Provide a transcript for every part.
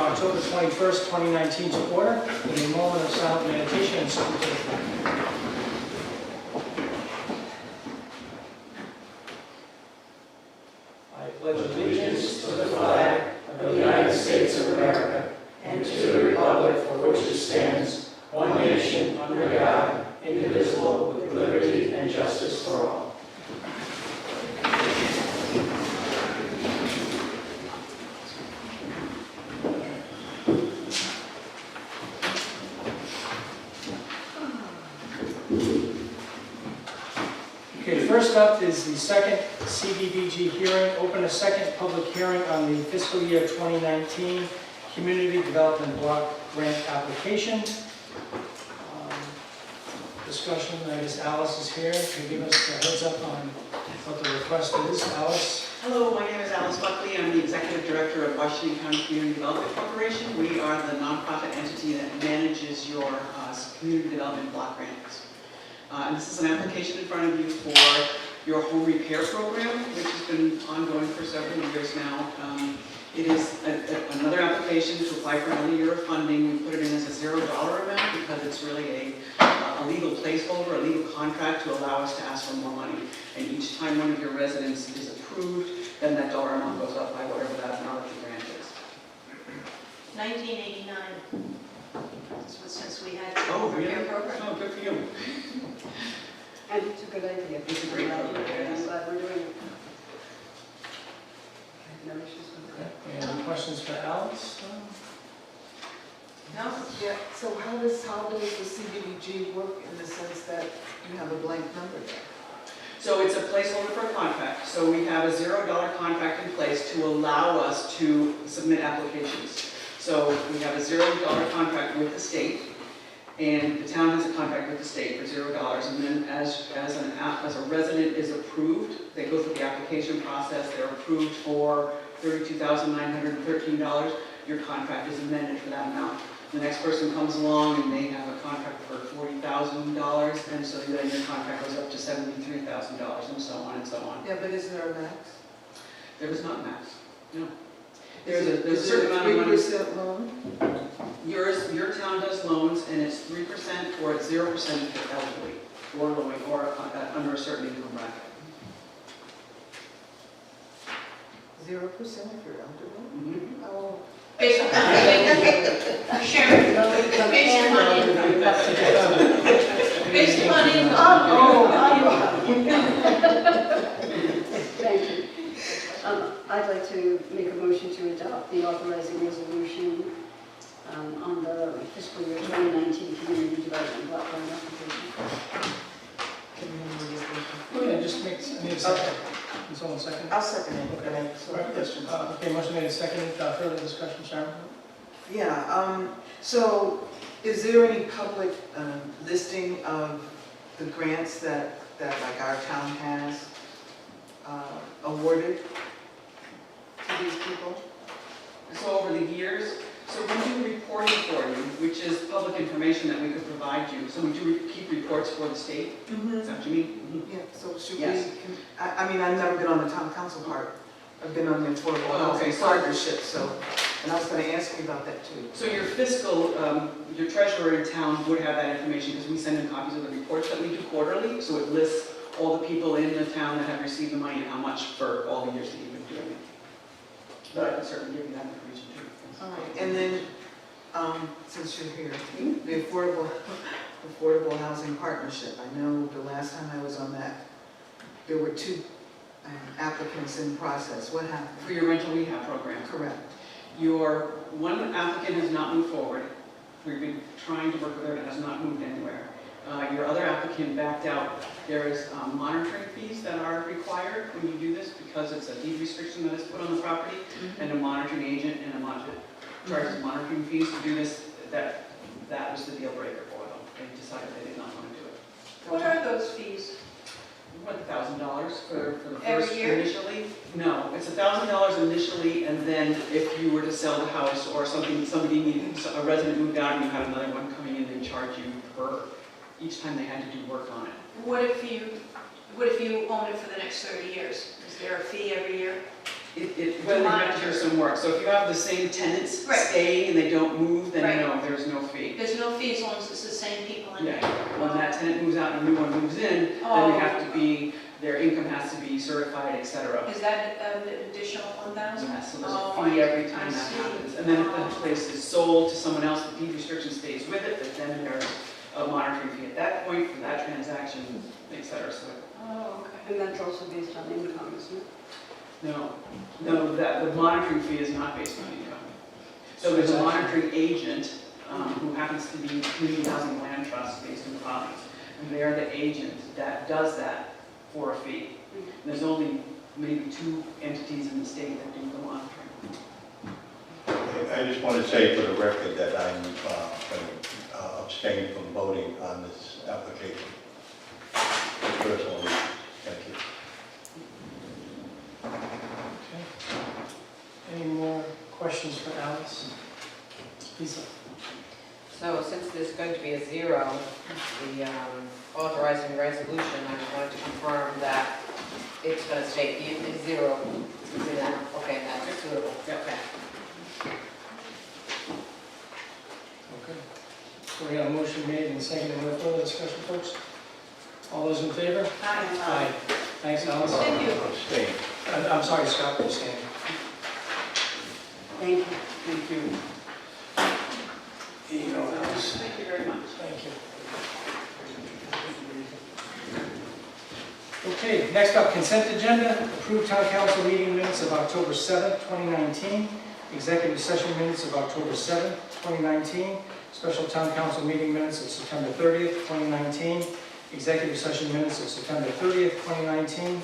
October 21st, 2019 to order in a moment of silent meditation and salute to the flag. I pledge allegiance to the flag of the United States of America and to the republic for which it stands, one nation under God, indivisible, with liberty and justice for all. Okay, first up is the second CDBG hearing. Open a second public hearing on the fiscal year 2019 Community Development Block Grant application. Discussion, I guess Alice is here to give us a heads up on what the request is. Alice? Hello, my name is Alice Buckley. I'm the Executive Director of Washington County Community Development Corporation. We are the nonprofit entity that manages your community development block grants. And this is an application in front of you for your home repair program, which has been ongoing for several years now. It is another application to apply for another year of funding. We put it in as a $0 amount because it's really a legal placeholder, a legal contract to allow us to ask for more money. And each time one of your residents is approved, then that dollar amount goes up by whatever that amount of the grant is. 1989. Since we had the Oh, really? repair program. Oh, good for you. And it's a good idea. It's a great program, yes. I'm glad we're doing it. No issues with that. Okay, any questions for Alice? No? Yeah, so how does the CDBG work in the sense that you have a blank number there? So it's a placeholder for a contract. So we have a $0 contract in place to allow us to submit applications. So we have a $0 contract with the state, and the town has a contract with the state for $0. And then as a resident is approved, they go through the application process. They're approved for $32,913. Your contract is amended for that amount. The next person comes along and they have a contract for $40,000, and so then your contract goes up to $73,000, and so on and so on. Yeah, but isn't there a max? There is not a max. No. There's a Is certain it amount of money. 3% loan? Your town does loans, and it's 3% or it's 0% if you're elderly or low or under a certain income bracket. 0% if you're elderly? Mm-hmm. Oh. Based on, Sharon, based upon income. Based upon Thank you. I'd like to make a motion to adopt the authorizing resolution on the fiscal year 2019 Community Development Block Grant application. Yeah, just make, I need a second. Can someone second? I'll second it. Okay. Okay, so questions? Okay, motion made a second. Further discussion, Sharon? Yeah, so is there any public listing of the grants that like our town has awarded to these people? So over the years, so we do reporting for you, which is public information that we could provide you. So we do keep reports for the state. Is that what you mean? Yeah, so should Yes. I mean, I've never been on the town council part. I've been on the affordable Oh, okay, housing so- partnership, so, and I was gonna ask you about that too. So your fiscal, your treasurer in town would have that information because we send in copies of the reports that we do quarterly. So it lists all the people in the town that have received the money and how much for all the years that you've been doing it. But I can certainly give you that information too. All right, and then, since you're here, the affordable housing partnership. I know the last time I was on that, there were 2 applicants in process. What happened? For your rental rehab program. Correct. Your one applicant has not moved forward. We've been trying to work with her, and it has not moved anywhere. Your other applicant backed out. There is monitoring fees that are required when you do this because it's a deed restriction that is put on the property, and a monitoring agent and a monitor charges monitoring fees to do this. That was the deal breaker for them. They decided they did not want to do it. What are those fees? What, $1,000 for the Every first year? initially? No, it's $1,000 initially, and then if you were to sell the house or somebody needed, a resident moved out and you had another one coming in, they charge you per each time they had to do work on it. What if you own it for the next 30 years? Is there a fee every year? Well, you have to do some work, so if you have the same tenants Right. staying and they don't move, then Right. no, there's no fee. There's no fee as long as it's the same people in there. Yeah, when that tenant moves out and a new one moves in, then they have to be, their income has to be certified, et cetera. Is that an additional 1,000? Yeah, so there's Oh, a fee I- every I time that see. happens. And then if the place is sold to someone else, the deed restriction stays with it, but then there's a monitoring fee at that point for that transaction, et cetera, so. Oh, okay. And that's also based on income, isn't it? No, that, the monitoring fee is not based on income. So there's a monitoring agent who happens to be Community Housing Land Trust based in the province. And they're the agent that does that for a fee. And there's only maybe 2 entities in the state that do the monitoring. I just want to say for the record that I'm going to abstain from voting on this application. For personal reasons. Thank you. Okay. Any more questions for Alice? Lisa? So since there's going to be a zero, the authorizing resolution, I just wanted to confirm that it's going to state it's zero. Okay, that's suitable. Okay. Okay. So we got a motion made and seconded. No further discussion, folks? All those in favor? Aye. Thanks, Alice. Thank you. Abstain. I'm sorry, Scott, for standing. Thank you. Thank you. Here you go, Alice. Thank you very much. Thank you. Okay, next up, consent agenda. Approved town council meeting minutes of October 7th, 2019. Executive session minutes of October 7th, 2019. Special town council meeting minutes of September 30th, 2019. Executive session minutes of September 30th, 2019.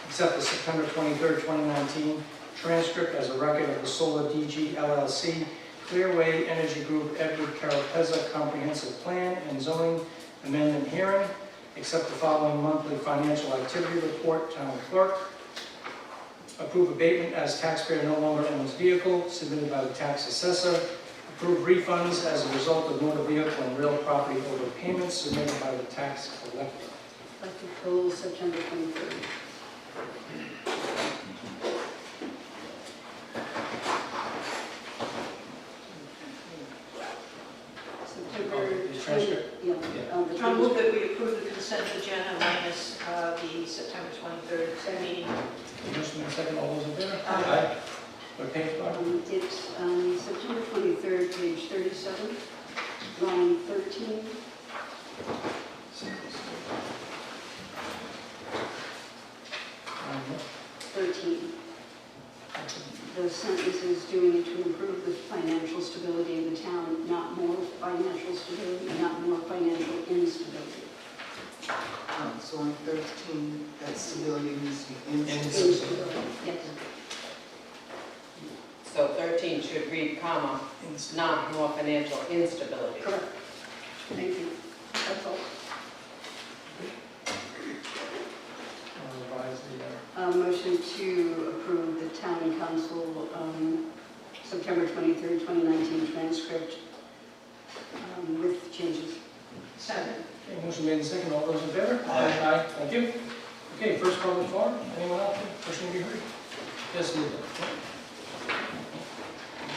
Accept the September 23rd, 2019 transcript as a record of the Solar DG LLC Clearway Energy Group Edward Carapezza Comprehensive Plan and Zoning Amendment Hearing. Accept the following monthly financial activity report, town clerk. Approve abatement as taxpayer no longer owns vehicle submitted by the tax assessor. Approve refunds as a result of motor vehicle and real property overpayments submitted by the tax collector. I'd like to pull September 23rd. September The transcript? 20, yeah. Yeah. The I'll move transcript. that we approve the consent agenda minus the September 23rd meeting. Motion and second, all those in favor? Aye. What page, Bob? It's September 23rd, page 37, line 13. 13. The sentence is doing it to improve the financial stability of the town, not more financial stability, not more financial instability. So on 13, that stability needs to be in. Instability, yes. So 13 should read comma, not more financial instability. Correct. Thank you. That's all. I'll revise the, Motion to approve the town and council September 23rd, 2019 transcript with changes. Second. okay, motion made and second, all those in favor? Aye. Thank you. Okay, first public forum, anyone out there, person to be heard? Yes, Lisa.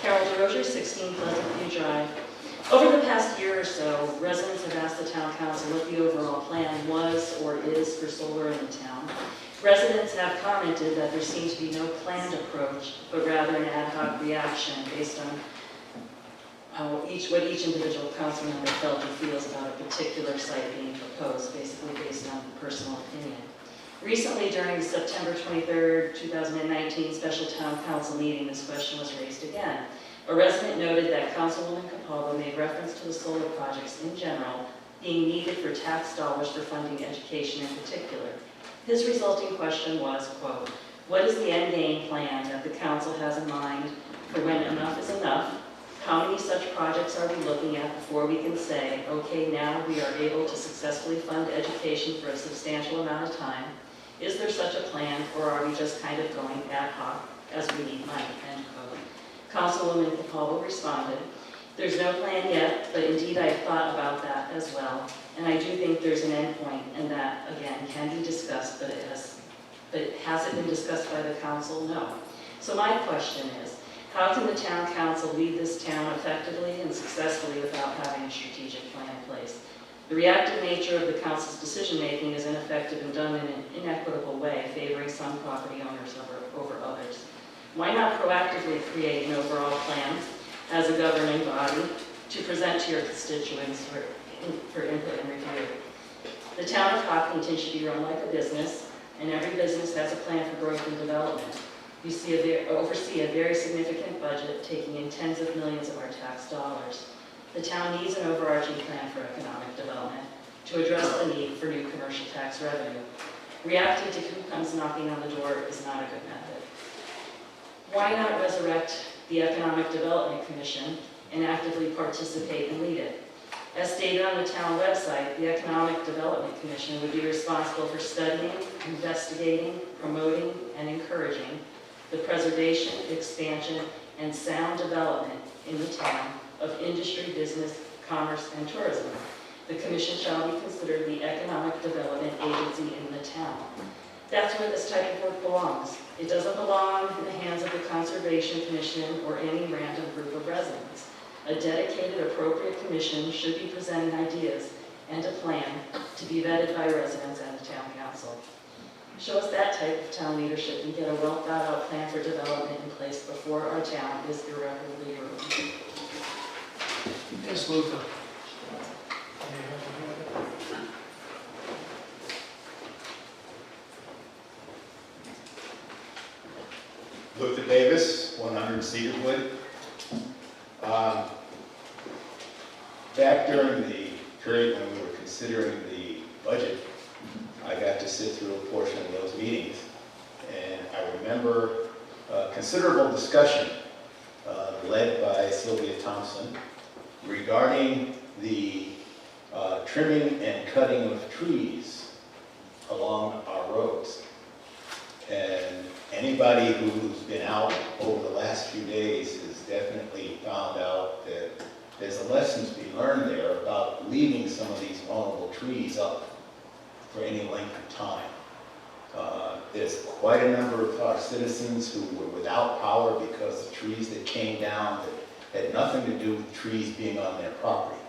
Carol DeRozier, 16 Pleasant View Drive. Over the past year or so, residents have asked the town council what the overall plan was or is for solar in the town. Residents have commented that there seems to be no planned approach, but rather an ad hoc reaction based on what each individual council member felt or feels about a particular site being proposed, basically based on personal opinion. Recently, during the September 23rd, 2019 special town council meeting, this question was raised again. A resident noted that Councilwoman Capalvo made reference to the solar projects in general being needed for tax dollars for funding education in particular. His resulting question was, quote, what is the end game plan that the council has in mind for when enough is enough? How many such projects are we looking at before we can say, okay, now we are able to successfully fund education for a substantial amount of time? Is there such a plan, or are we just kind of going ad hoc as we need money, end quote. Councilwoman Capalvo responded, there's no plan yet, but indeed I've thought about that as well. And I do think there's an end point, and that, again, can be discussed, but has it been discussed by the council? No. So my question is, how can the town council lead this town effectively and successfully without having a strategic plan in place? The reactive nature of the council's decision-making is ineffective and done in an inequitable way, favoring some property owners over others. Why not proactively create an overall plan as a governing body to present to your constituents for input and review? The town of Hopkinton should be run like a business, and every business has a plan for growth and development. You oversee a very significant budget, taking in tens of millions of our tax dollars. The town needs an overarching plan for economic development to address the need for new commercial tax revenue. Reacting to who comes knocking on the door is not a good method. Why not resurrect the Economic Development Commission and actively participate and lead it? As stated on the town website, the Economic Development Commission would be responsible for studying, investigating, promoting, and encouraging the preservation, expansion, and sound development in the town of industry, business, commerce, and tourism. The commission shall be considered the economic development agency in the town. That's where this type of work belongs. It doesn't belong in the hands of the Conservation Commission or any random group of residents. A dedicated, appropriate commission should be presenting ideas and a plan to be vetted by residents and the town council. Show us that type of town leadership and get a well-thought-out plan for development in place before our town is irreparably ruined. Ms. Luther. Luther Davis, 100 Cedarwood. Back during the period when we were considering the budget, I got to sit through a portion of those meetings, and I remember considerable discussion led by Sylvia Thompson regarding the trimming and cutting of trees along our roads. And anybody who's been out over the last few days has definitely found out that there's a lesson to be learned there about leaving some of these vulnerable trees up for any length of time. There's quite a number of our citizens who were without power because the trees that came down that had nothing to do with trees being on their property.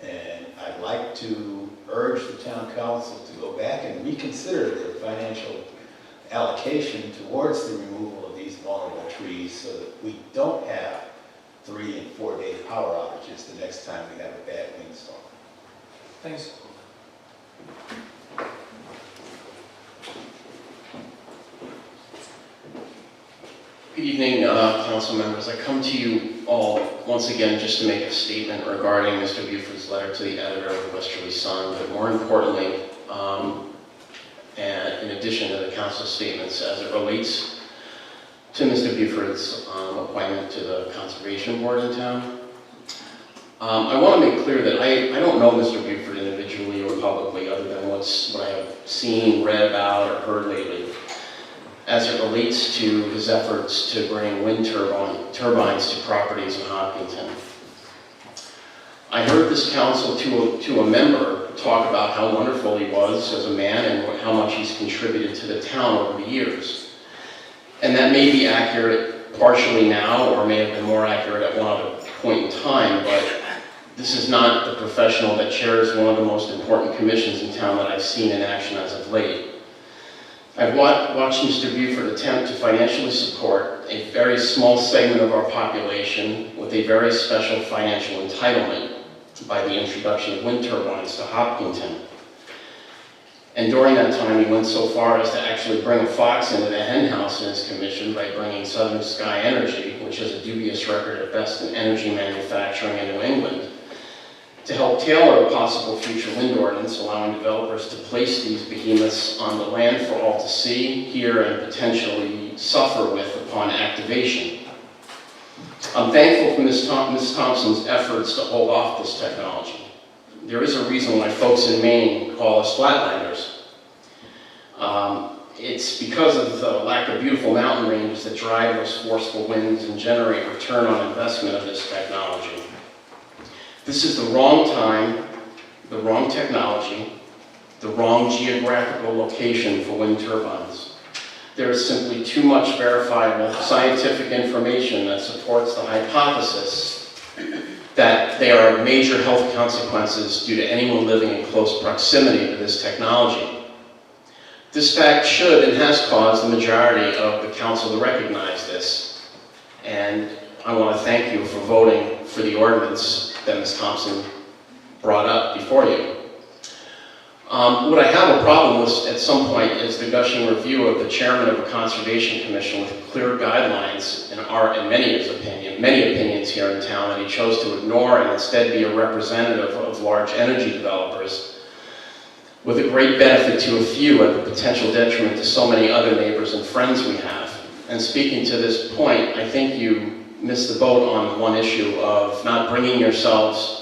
And I'd like to urge the town council to go back and reconsider their financial allocation towards the removal of these vulnerable trees so that we don't have 3- and 4-day power outages the next time we have a bad windstorm. Thanks. Good evening, council members. I come to you all once again just to make a statement regarding Mr. Buford's letter to the editor of the Westerly Sun, but more importantly, and in addition to the council statements as it relates to Mr. Buford's appointment to the Conservation Board in town. I want to make clear that I don't know Mr. Buford individually or publicly other than what I have seen, read about, or heard lately as it relates to his efforts to bring wind turbines to properties in Hopkinton. I heard this council to a member talk about how wonderful he was as a man and how much he's contributed to the town over the years. And that may be accurate partially now, or may have been more accurate at one other point in time, but this is not the professional that chairs one of the most important commissions in town that I've seen in action as of late. I've watched Mr. Buford attempt to financially support a very small segment of our population with a very special financial entitlement by the introduction of wind turbines to Hopkinton. And during that time, he went so far as to actually bring a fox into the hen house in his commission by bringing Southern Sky Energy, which has a dubious record at best in energy manufacturing in New England, to help tailor a possible future wind ordinance, allowing developers to place these behemoths on the land for all to see, hear, and potentially suffer with upon activation. I'm thankful for Ms. Thompson's efforts to hold off this technology. There is a reason why folks in Maine call us flatlanders. It's because of the lack of beautiful mountain ranges that drive those forceful winds and generate return on investment of this technology. This is the wrong time, the wrong technology, the wrong geographical location for wind turbines. there is simply too much verifiable scientific information that supports the hypothesis that there are major health consequences due to anyone living in close proximity to this technology. This fact should and has caused the majority of the council to recognize this, and I want to thank you for voting for the ordinance that Ms. Thompson brought up before you. What I have a problem with at some point is the gushing review of the chairman of a conservation commission with clear guidelines in many opinions here in town that he chose to ignore and instead be a representative of large energy developers with a great benefit to a few at the potential detriment to so many other neighbors and friends we have. And speaking to this point, I think you missed the boat on one issue of not bringing yourselves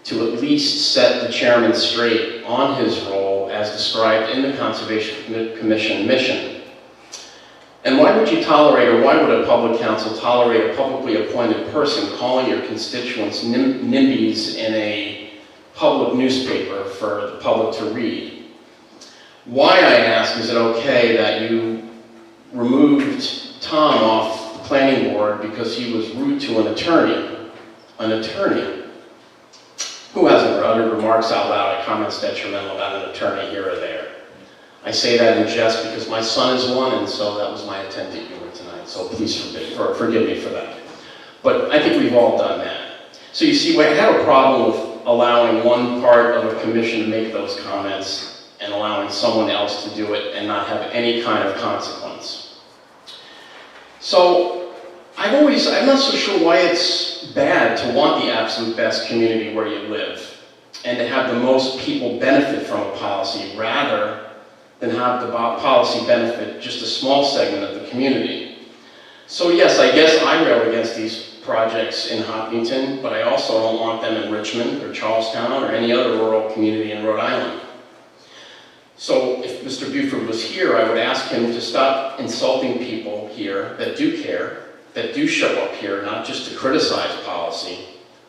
to at least set the chairman straight on his role as described in the Conservation Commission mission. And why would you tolerate, or why would a public council tolerate a publicly appointed person calling your constituents NIMBYs in a public newspaper for the public to read? Why, I ask, is it okay that you removed Tom off the planning board because he was rude to an attorney? An attorney? Who hasn't uttered remarks out loud or comments detrimental about an attorney here or there? I say that in jest because my son is one, and so that was my attempt at humor tonight, so please forgive me for that. But I think we've all done that. So you see, I have a problem with allowing one part of a commission to make those comments and allowing someone else to do it and not have any kind of consequence. So I'm not so sure why it's bad to want the absolute best community where you live and to have the most people benefit from a policy rather than have the policy benefit just a small segment of the community. So yes, I guess I rail against these projects in Hopkinton, but I also don't want them in Richmond or Charlestown or any other rural community in Rhode Island. So if Mr. Buford was here, I would ask him to stop insulting people here that do care, that do show up here, not just to criticize policy,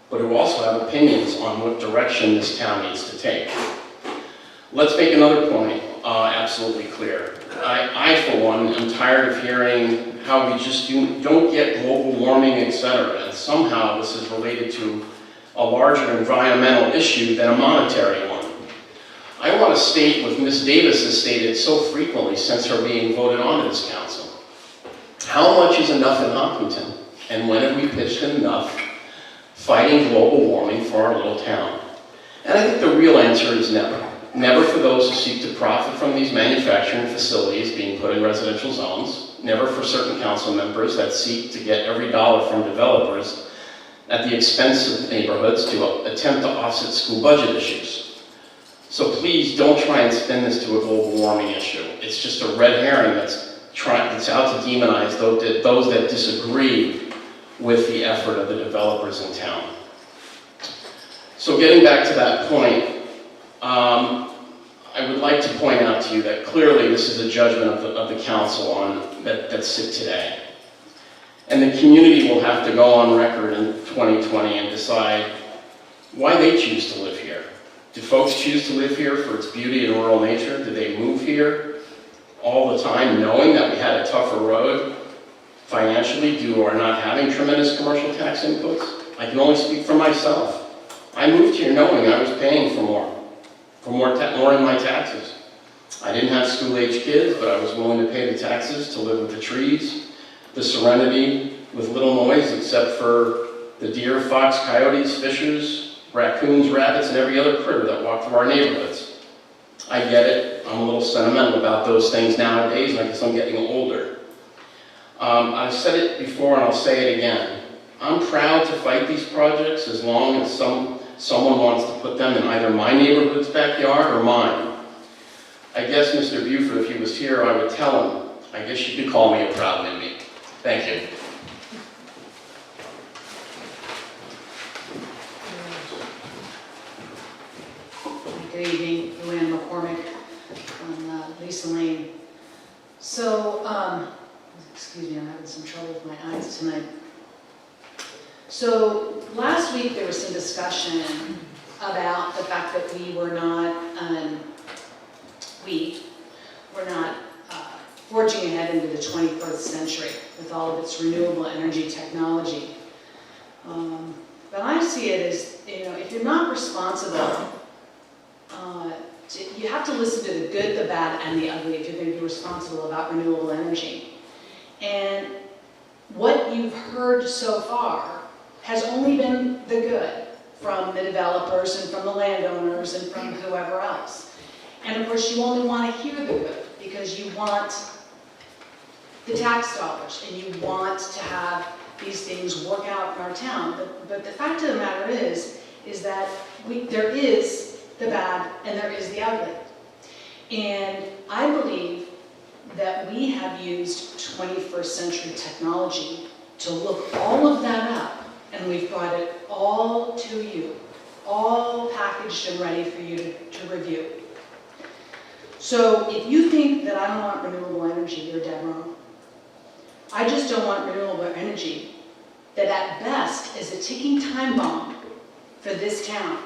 but who also have opinions on what direction this town needs to take. Let's make another point absolutely clear. I, for one, am tired of hearing how we just don't get global warming, etc., and somehow this is related to a larger environmental issue than a monetary one. I want to state what Ms. Davis has stated so frequently since her being voted onto this council. How much is enough in Hopkinton, and when have we pitched enough fighting global warming for our little town? And I think the real answer is never. Never for those who seek to profit from these manufacturing facilities being put in residential zones. Never for certain council members that seek to get every dollar from developers at the expense of neighborhoods to attempt to offset school budget issues. So please don't try and spin this to a global warming issue. It's just a red herring that's out to demonize those that disagree with the effort of the developers in town. So getting back to that point, I would like to point out to you that clearly this is a judgment of the council that sit today. And the community will have to go on record in 2020 and decide why they choose to live here. Do folks choose to live here for its beauty and rural nature? Do they move here all the time knowing that we had a tougher road financially due to our not having tremendous commercial tax inputs? I can only speak for myself. I moved here knowing I was paying for more in my taxes. I didn't have school-age kids, but I was willing to pay the taxes to live with the trees, the serenity, with little noise except for the deer, fox, coyotes, fishers, raccoons, rabbits, and every other critter that walked through our neighborhoods. I get it. I'm a little sentimental about those things nowadays, and I guess I'm getting older. I've said it before, and I'll say it again. I'm proud to fight these projects as long as someone wants to put them in either my neighborhood's backyard or mine. I guess Mr. Buford, if he was here, I would tell him, I guess you could call me a proud NIMBY. Thank you. Good evening, Luann McCormick on Lisa Lane. So, excuse me, I'm having some trouble with my eyes tonight. So last week there was some discussion about the fact that we were not forging ahead into the 21st century with all of its renewable energy technology. But I see it as, if you're not responsible, you have to listen to the good, the bad, and the ugly if you're going to be responsible about renewable energy. And what you've heard so far has only been the good from the developers and from the landowners and from whoever else. And of course, you only want to hear the good because you want the tax dollars and you want to have these things work out in our town. But the fact of the matter is that there is the bad and there is the ugly. And I believe that we have used 21st century technology to look all of that up, and we've brought it all to you, all packaged and ready for you to review. So if you think that I don't want renewable energy, you're dead wrong. I just don't want renewable energy that at best is a ticking time bomb for this town,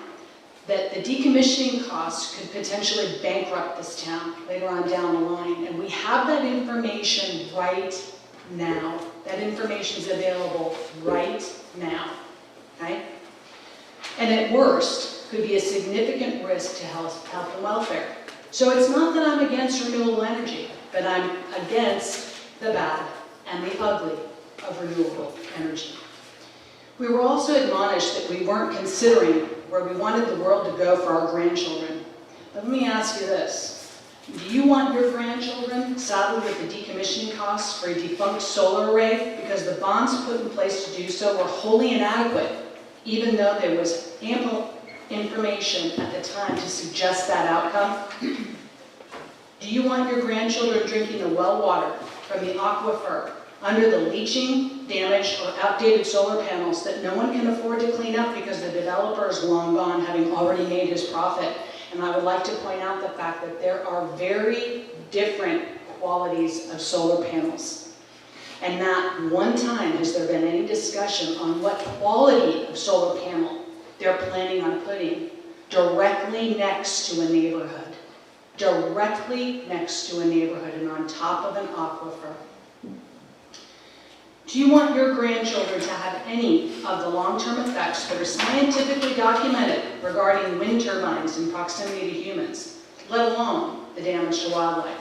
that the decommissioning costs could potentially bankrupt this town later on down the line. And we have that information right now. That information is available right now, okay? And at worst, could be a significant risk to health and welfare. So it's not that I'm against renewable energy, but I'm against the bad and the ugly of renewable energy. We were also admonished that we weren't considering where we wanted the world to go for our grandchildren. But let me ask you this. Do you want your grandchildren saddled with the decommissioning costs for a defunct solar array because the bonds put in place to do so were wholly inadequate, even though there was ample information at the time to suggest that outcome? Do you want your grandchildren drinking the well water from the aquifer under the leaching, damaged, or outdated solar panels that no one can afford to clean up because the developer is long gone, having already made his profit? And I would like to point out the fact that there are very different qualities of solar panels. And not one time has there been any discussion on what quality of solar panel they're planning on putting directly next to a neighborhood. Directly next to a neighborhood and on top of an aquifer. Do you want your grandchildren to have any of the long-term effects that are scientifically documented regarding wind turbines in proximity to humans, let alone the damage to wildlife?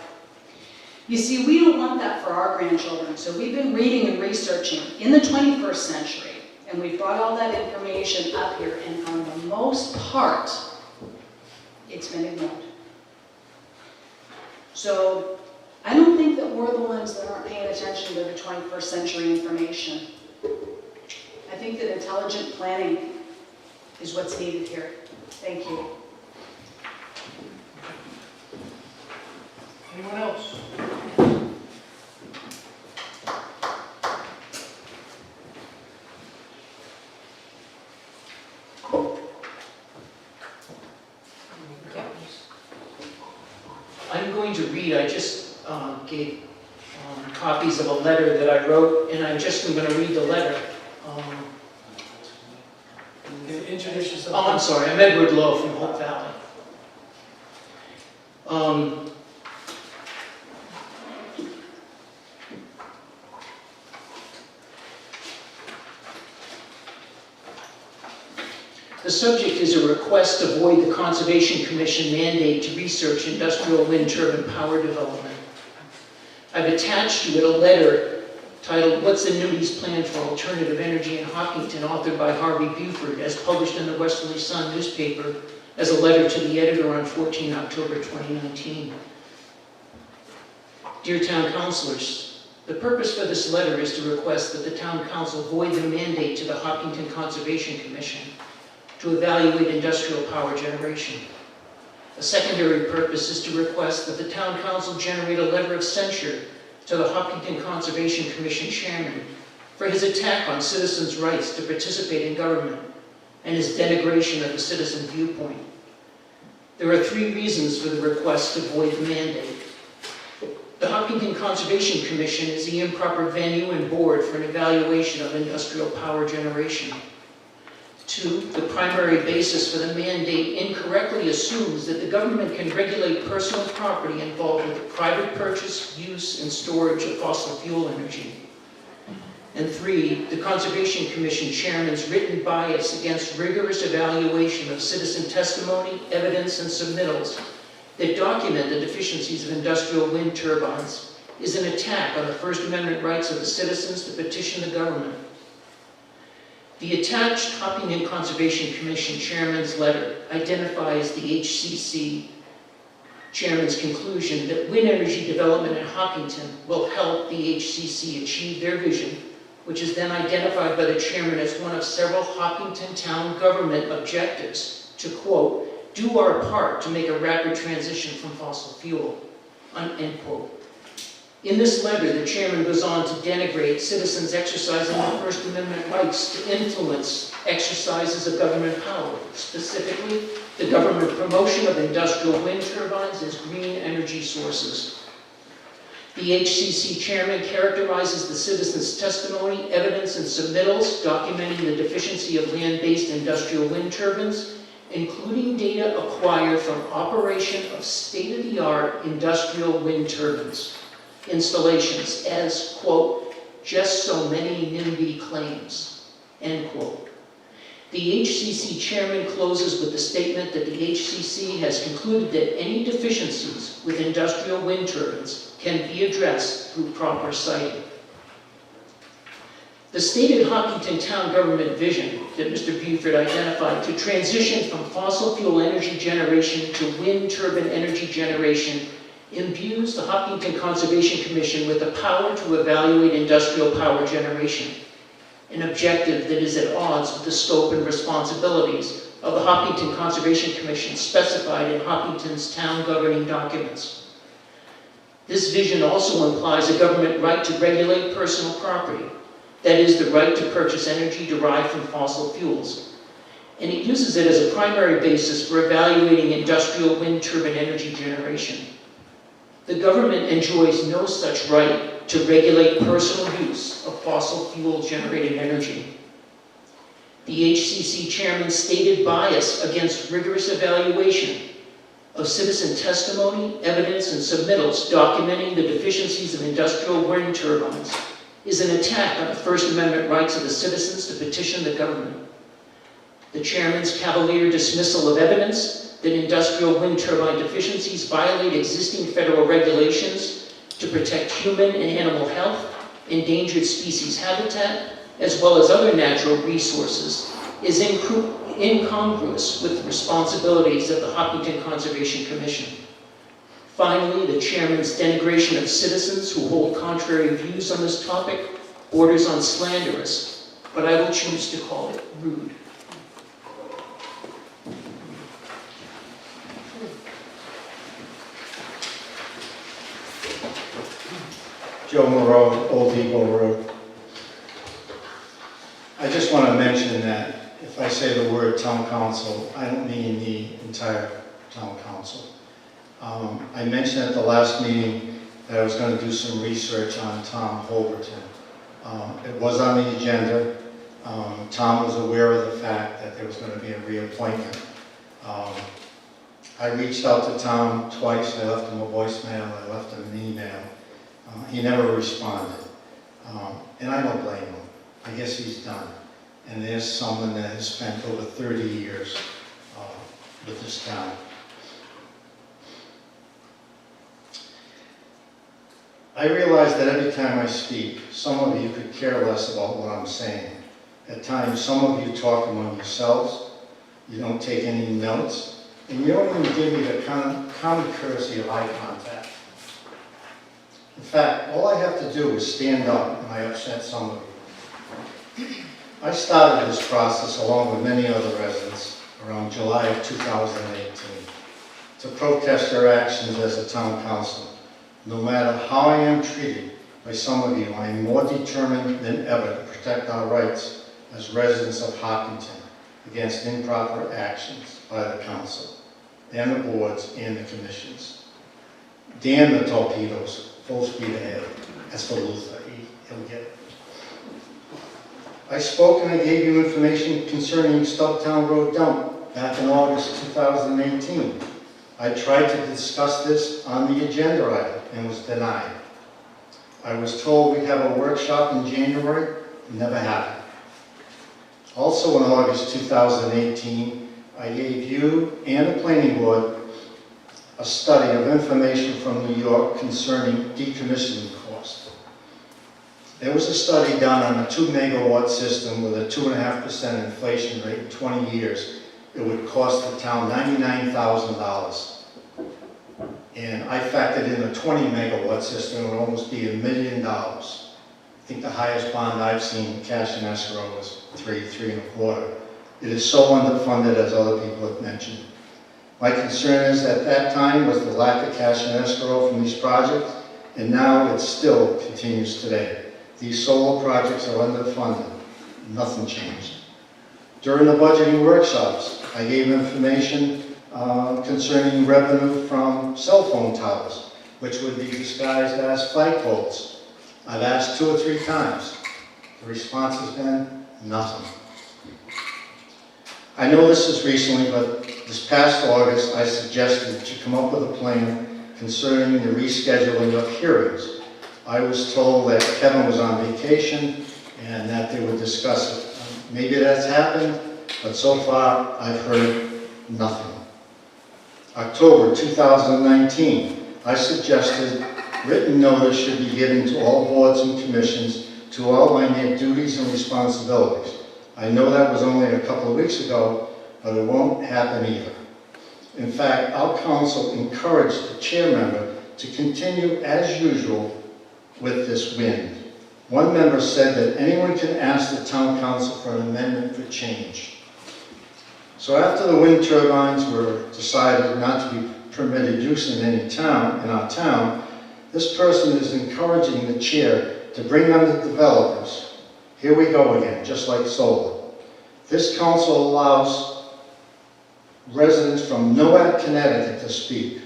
You see, we don't want that for our grandchildren, so we've been reading and researching in the 21st century, and we've brought all that information up here, and for the most part, it's been ignored. So I don't think that we're the ones that aren't paying attention to the 21st century information. I think that intelligent planning is what's needed here. Thank you. Anyone else? I'm going to read, I just gave copies of a letter that I wrote, and I'm just going to read the letter. Introduce yourself. Oh, I'm sorry, I'm Edward Lowe from Hope Valley. The subject is a request to void the Conservation Commission mandate to research industrial wind turbine power development. I've attached to it a letter titled, "What's the Newby's Plan for Alternative Energy in Hopkinton?" authored by Harvey Buford, as published in the Westerly Sun newspaper as a letter to the editor on 14 October 2019. Dear Town Councilors, the purpose for this letter is to request that the Town Council void the mandate to the Hopkinton Conservation Commission to evaluate industrial power generation. A secondary purpose is to request that the Town Council generate a letter of censure to the Hopkinton Conservation Commission Chairman for his attack on citizens' rights to participate in government and his denigration of the citizen viewpoint. There are 3 reasons for the request to void the mandate. The Hopkinton Conservation Commission is the improper venue and board for an evaluation of industrial power generation. 2, the primary basis for the mandate incorrectly assumes that the government can regulate personal property involved with the private purchase, use, and storage of fossil fuel energy. And 3, the Conservation Commission chairman's written bias against rigorous evaluation of citizen testimony, evidence, and submittals that document the deficiencies of industrial wind turbines is an attack on the First Amendment rights of the citizens to petition the government. The attached Hopkinton Conservation Commission chairman's letter identifies the HCC chairman's conclusion that wind energy development in Hopkinton will help the HCC achieve their vision, which is then identified by the chairman as one of several Hopkinton town government objectives to, quote, do our part to make a rapid transition from fossil fuel, end quote. In this letter, the chairman goes on to denigrate citizens exercising their First Amendment rights to influence exercises of government power, specifically the government promotion of industrial wind turbines as green energy sources. The HCC chairman characterizes the citizens' testimony, evidence, and submittals documenting the deficiency of land-based industrial wind turbines, including data acquired from operation of state-of-the-art industrial wind turbines installations as, quote, just so many NIMBY claims, end quote. The HCC chairman closes with the statement that the HCC has concluded that any deficiencies with industrial wind turbines can be addressed through proper siting. The stated Hopkinton town government vision that Mr. Buford identified to transition from fossil fuel energy generation to wind turbine energy generation imbues the Hopkinton Conservation Commission with the power to evaluate industrial power generation, an objective that is at odds with the scope and responsibilities of the Hopkinton Conservation Commission specified in Hopkinton's town governing documents. This vision also implies a government right to regulate personal property, that is, the right to purchase energy derived from fossil fuels, and it uses it as a primary basis for evaluating industrial wind turbine energy generation. The government enjoys no such right to regulate personal use of fossil fuel generated energy. The HCC chairman's stated bias against rigorous evaluation of citizen testimony, evidence, and submittals documenting the deficiencies of industrial wind turbines is an attack on the First Amendment rights of the citizens to petition the government. The chairman's cavalier dismissal of evidence that industrial wind turbine deficiencies violate existing federal regulations to protect human and animal health, endangered species habitat, as well as other natural resources, is incongruous with the responsibilities of the Hopkinton Conservation Commission. Finally, the chairman's denigration of citizens who hold contrary views on this topic borders on slanderous, but I will choose to call it rude. Joe Moreau, Old Depot Road. I just want to mention that if I say the word town council, I don't mean the entire town council. I mentioned at the last meeting that I was going to do some research on Tom Holberton. It was on the agenda. Tom was aware of the fact that there was going to be a reappointment. I reached out to Tom twice. I left him a voicemail. I left him an email. He never responded. And I don't blame him. I guess he's done. And there's someone that has spent over 30 years with this town. I realize that every time I speak, some of you could care less about what I'm saying. At times, some of you talk among yourselves, you don't take any notes, and you don't even give me the common courtesy of eye contact. In fact, all I have to do is stand up and I upset some of you. I started this process along with many other residents around July of 2018 to protest their actions as a town council. No matter how I am treated by some of you, I am more determined than ever to protect our rights as residents of Hopkinton against improper actions by the council, and the boards and the commissions. Damn the torpedoes, full speed ahead. As for Luther, he'll get it. I spoke and I gave you information concerning Stubbtown Road dump back in August 2018. I tried to discuss this on the agenda item and was denied. I was told we'd have a workshop in January, it never happened. Also in August 2018, I gave you and the planning board a study of information from New York concerning decommissioning costs. There was a study done on a 2 megawatt system with a 2.5% inflation rate in 20 years. It would cost the town $99,000. And I factored in a 20 megawatt system, it would almost be $1 million. I think the highest bond I've seen cash in escrow was 3.25. It is so underfunded, as other people have mentioned. My concern is at that time was the lack of cash in escrow from these projects, and now it still continues today. These solar projects are underfunded. Nothing changed. During the budgeting workshops, I gave information concerning revenue from cell phone towers, which would be disguised as flagpoles. I've asked 2 or 3 times. The response has been nothing. I know this is recently, but this past August, I suggested to come up with a plan concerning the rescheduling of hearings. I was told that Kevin was on vacation and that they would discuss it. Maybe that's happened, but so far I've heard nothing. October 2019, I suggested written notice should be given to all boards and commissions to outline their duties and responsibilities. I know that was only a couple of weeks ago, but it won't happen either. In fact, our council encouraged the chair member to continue as usual with this wind. One member said that anyone can ask the town council for an amendment for change. So after the wind turbines were decided not to be permitted use in our town, this person is encouraging the chair to bring on the developers. Here we go again, just like solar. This council allows residents from Nowak, Connecticut to speak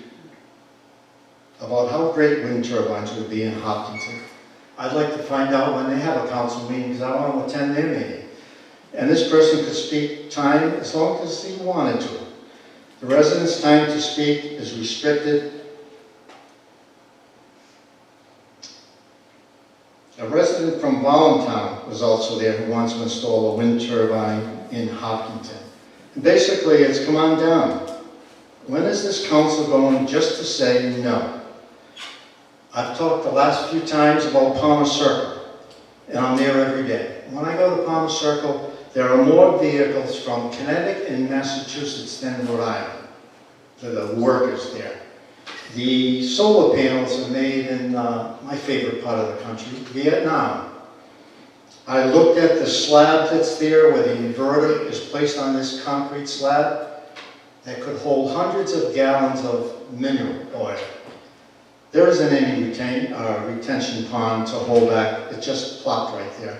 about how great wind turbines would be in Hopkinton. I'd like to find out when they have a council meeting because I want to attend their meeting. And this person could speak time as long as he wanted to. The residents' time to speak is restricted. A resident from Voluntown was also there who wants to install a wind turbine in Hopkinton. And basically, it's come on down. When is this council going just to say no? I've talked the last few times about Palmer Circle, and I'm there every day. When I go to Palmer Circle, there are more vehicles from Connecticut and Massachusetts than Rhode Island, for the workers there. The solar panels are made in my favorite part of the country, Vietnam. I looked at the slab that's there where the inverter is placed on this concrete slab that could hold hundreds of gallons of mineral oil. There isn't any retention pond to hold back, it just plopped right there.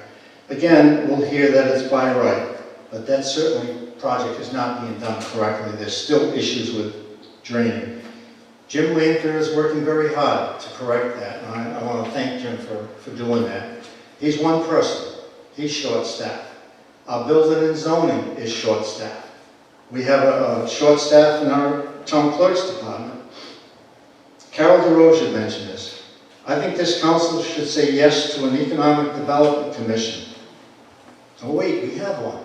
Again, we'll hear that it's by right, but that certainly project is not being done correctly. There's still issues with draining. Jim Lanther is working very hard to correct that, and I want to thank Jim for doing that. He's one person. He's short-staffed. Our building and zoning is short-staffed. We have a short staff in our town clerk's department. Carol DeRosa mentioned this. I think this council should say yes to an economic development commission. Oh wait, we have one.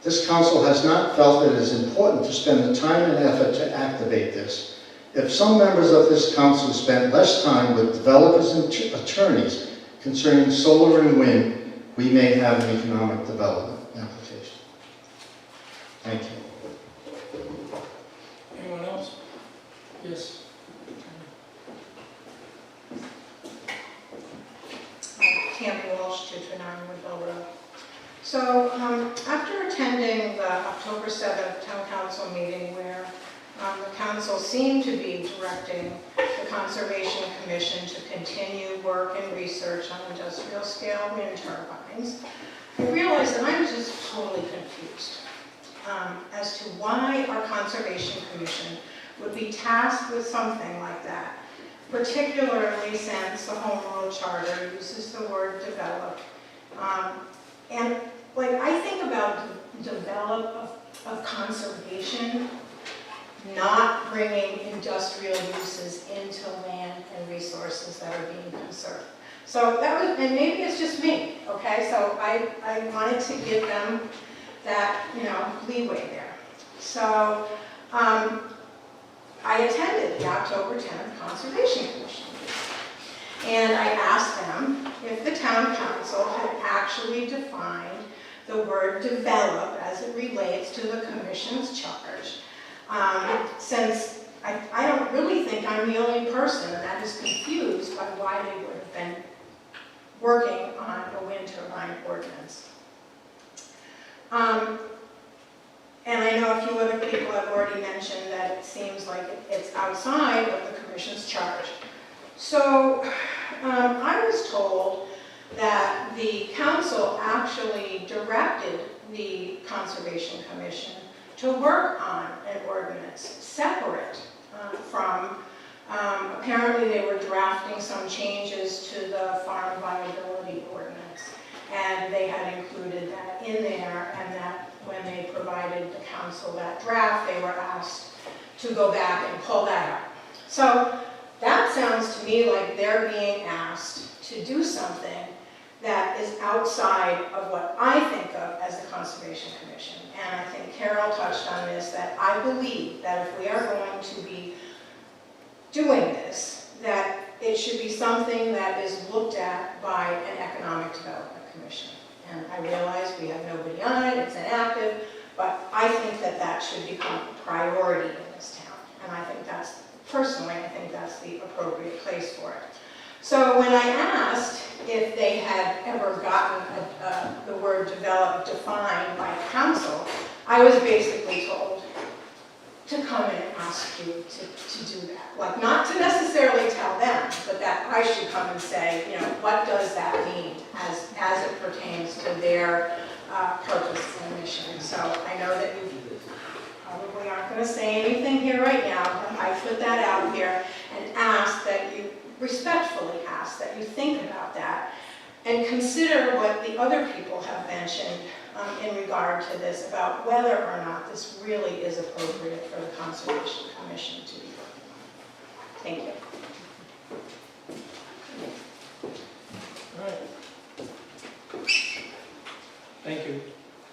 This council has not felt it is important to spend the time and effort to activate this. If some members of this council spent less time with developers and attorneys concerning solar and wind, we may have an economic development application. Thank you. Anyone else? Yes. Tammy Walsh, 229 Woodville Road. So after attending the October 7th Town Council meeting where the council seemed to be directing the Conservation Commission to continue work and research on industrial scale wind turbines, I realized that I'm just totally confused as to why our Conservation Commission would be tasked with something like that, particularly since the Home Rule Charter uses the word develop. And like, I think about development of conservation, not bringing industrial uses into land and resources that are being conserved. So that was, and maybe it's just me, okay? So I wanted to give them that, you know, leeway there. So I attended the October 10th Conservation Commission meeting. And I asked them if the town council had actually defined the word develop as it relates to the commission's charge. Since I don't really think I'm the only person that is confused by why they would have been working on a wind turbine ordinance. And I know a few other people have already mentioned that it seems like it's outside of the commission's charge. So I was told that the council actually directed the Conservation Commission to work on an ordinance separate from, apparently they were drafting some changes to the farm viability ordinance. And they had included that in there, and that when they provided the council that draft, they were asked to go back and pull that up. So that sounds to me like they're being asked to do something that is outside of what I think of as the Conservation Commission. And I think Carol touched on this, that I believe that if we are going to be doing this, that it should be something that is looked at by an Economic Development Commission. And I realize we have nobody on it, it's inactive, but I think that that should become a priority in this town. And I think that's, personally, I think that's the appropriate place for it. So when I asked if they had ever gotten the word develop defined by council, I was basically told to come and ask you to do that. Like, not to necessarily tell them, but that I should come and say, you know, what does that mean as it pertains to their purpose and mission. So I know that you probably aren't going to say anything here right now, but I put that out here and ask that you, respectfully ask that you think about that and consider what the other people have mentioned in regard to this, about whether or not this really is appropriate for the Conservation Commission to be working on. Thank you. All right. Thank you.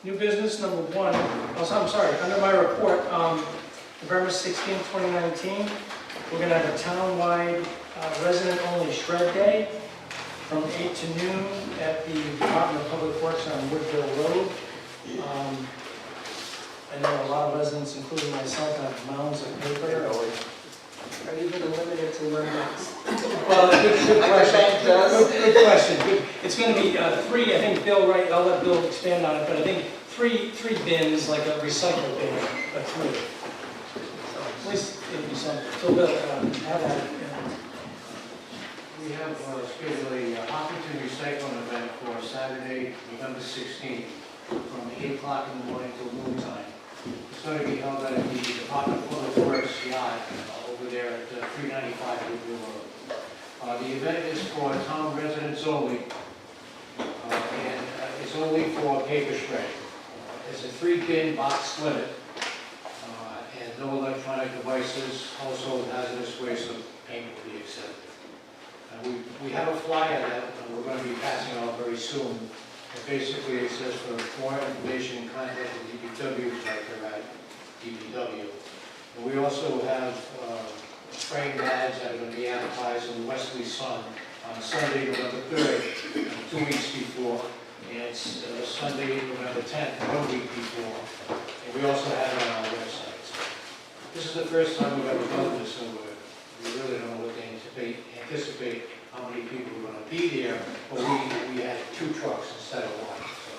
New business number 1. Oh, I'm sorry, under my report, November 16, 2019, we're going to have a town-wide resident-only shred day from 8 to noon at the Department of Public Works on Woodville Road. I know a lot of residents, including myself, have mounds of paper. Are you going to limit it to one box? Well, good question. Does. Good question. It's going to be 3, I think Bill, right, I'll let Bill expand on it, but I think three bins, like a recycle bin, but 3. So at least it'll be something. So Bill, have that. We have scheduled a Hopkinton recycling event for Saturday, November 16th, from 8 o'clock in the morning till noon time. It's going to be held at the Department of Public Works yard over there at 395 Woodville Road. The event is for town residents only, and it's only for paper shred. It's a 3-bin box limit, and no electronic devices. Also, hazardous waste of paint will be accepted. We have a flyer that we're going to be passing out very soon. And basically, it says for more information, contact the DPW director at DPW. And we also have frame ads that are going to be advertised in the Wesley Sun on Sunday, November 3rd, 2 weeks before. And it's Sunday, November 10th, 1 week before. And we also have it on our website. So this is the first time we've ever done this, so we really don't know what to anticipate how many people are going to be there, but we had 2 trucks instead of 1, so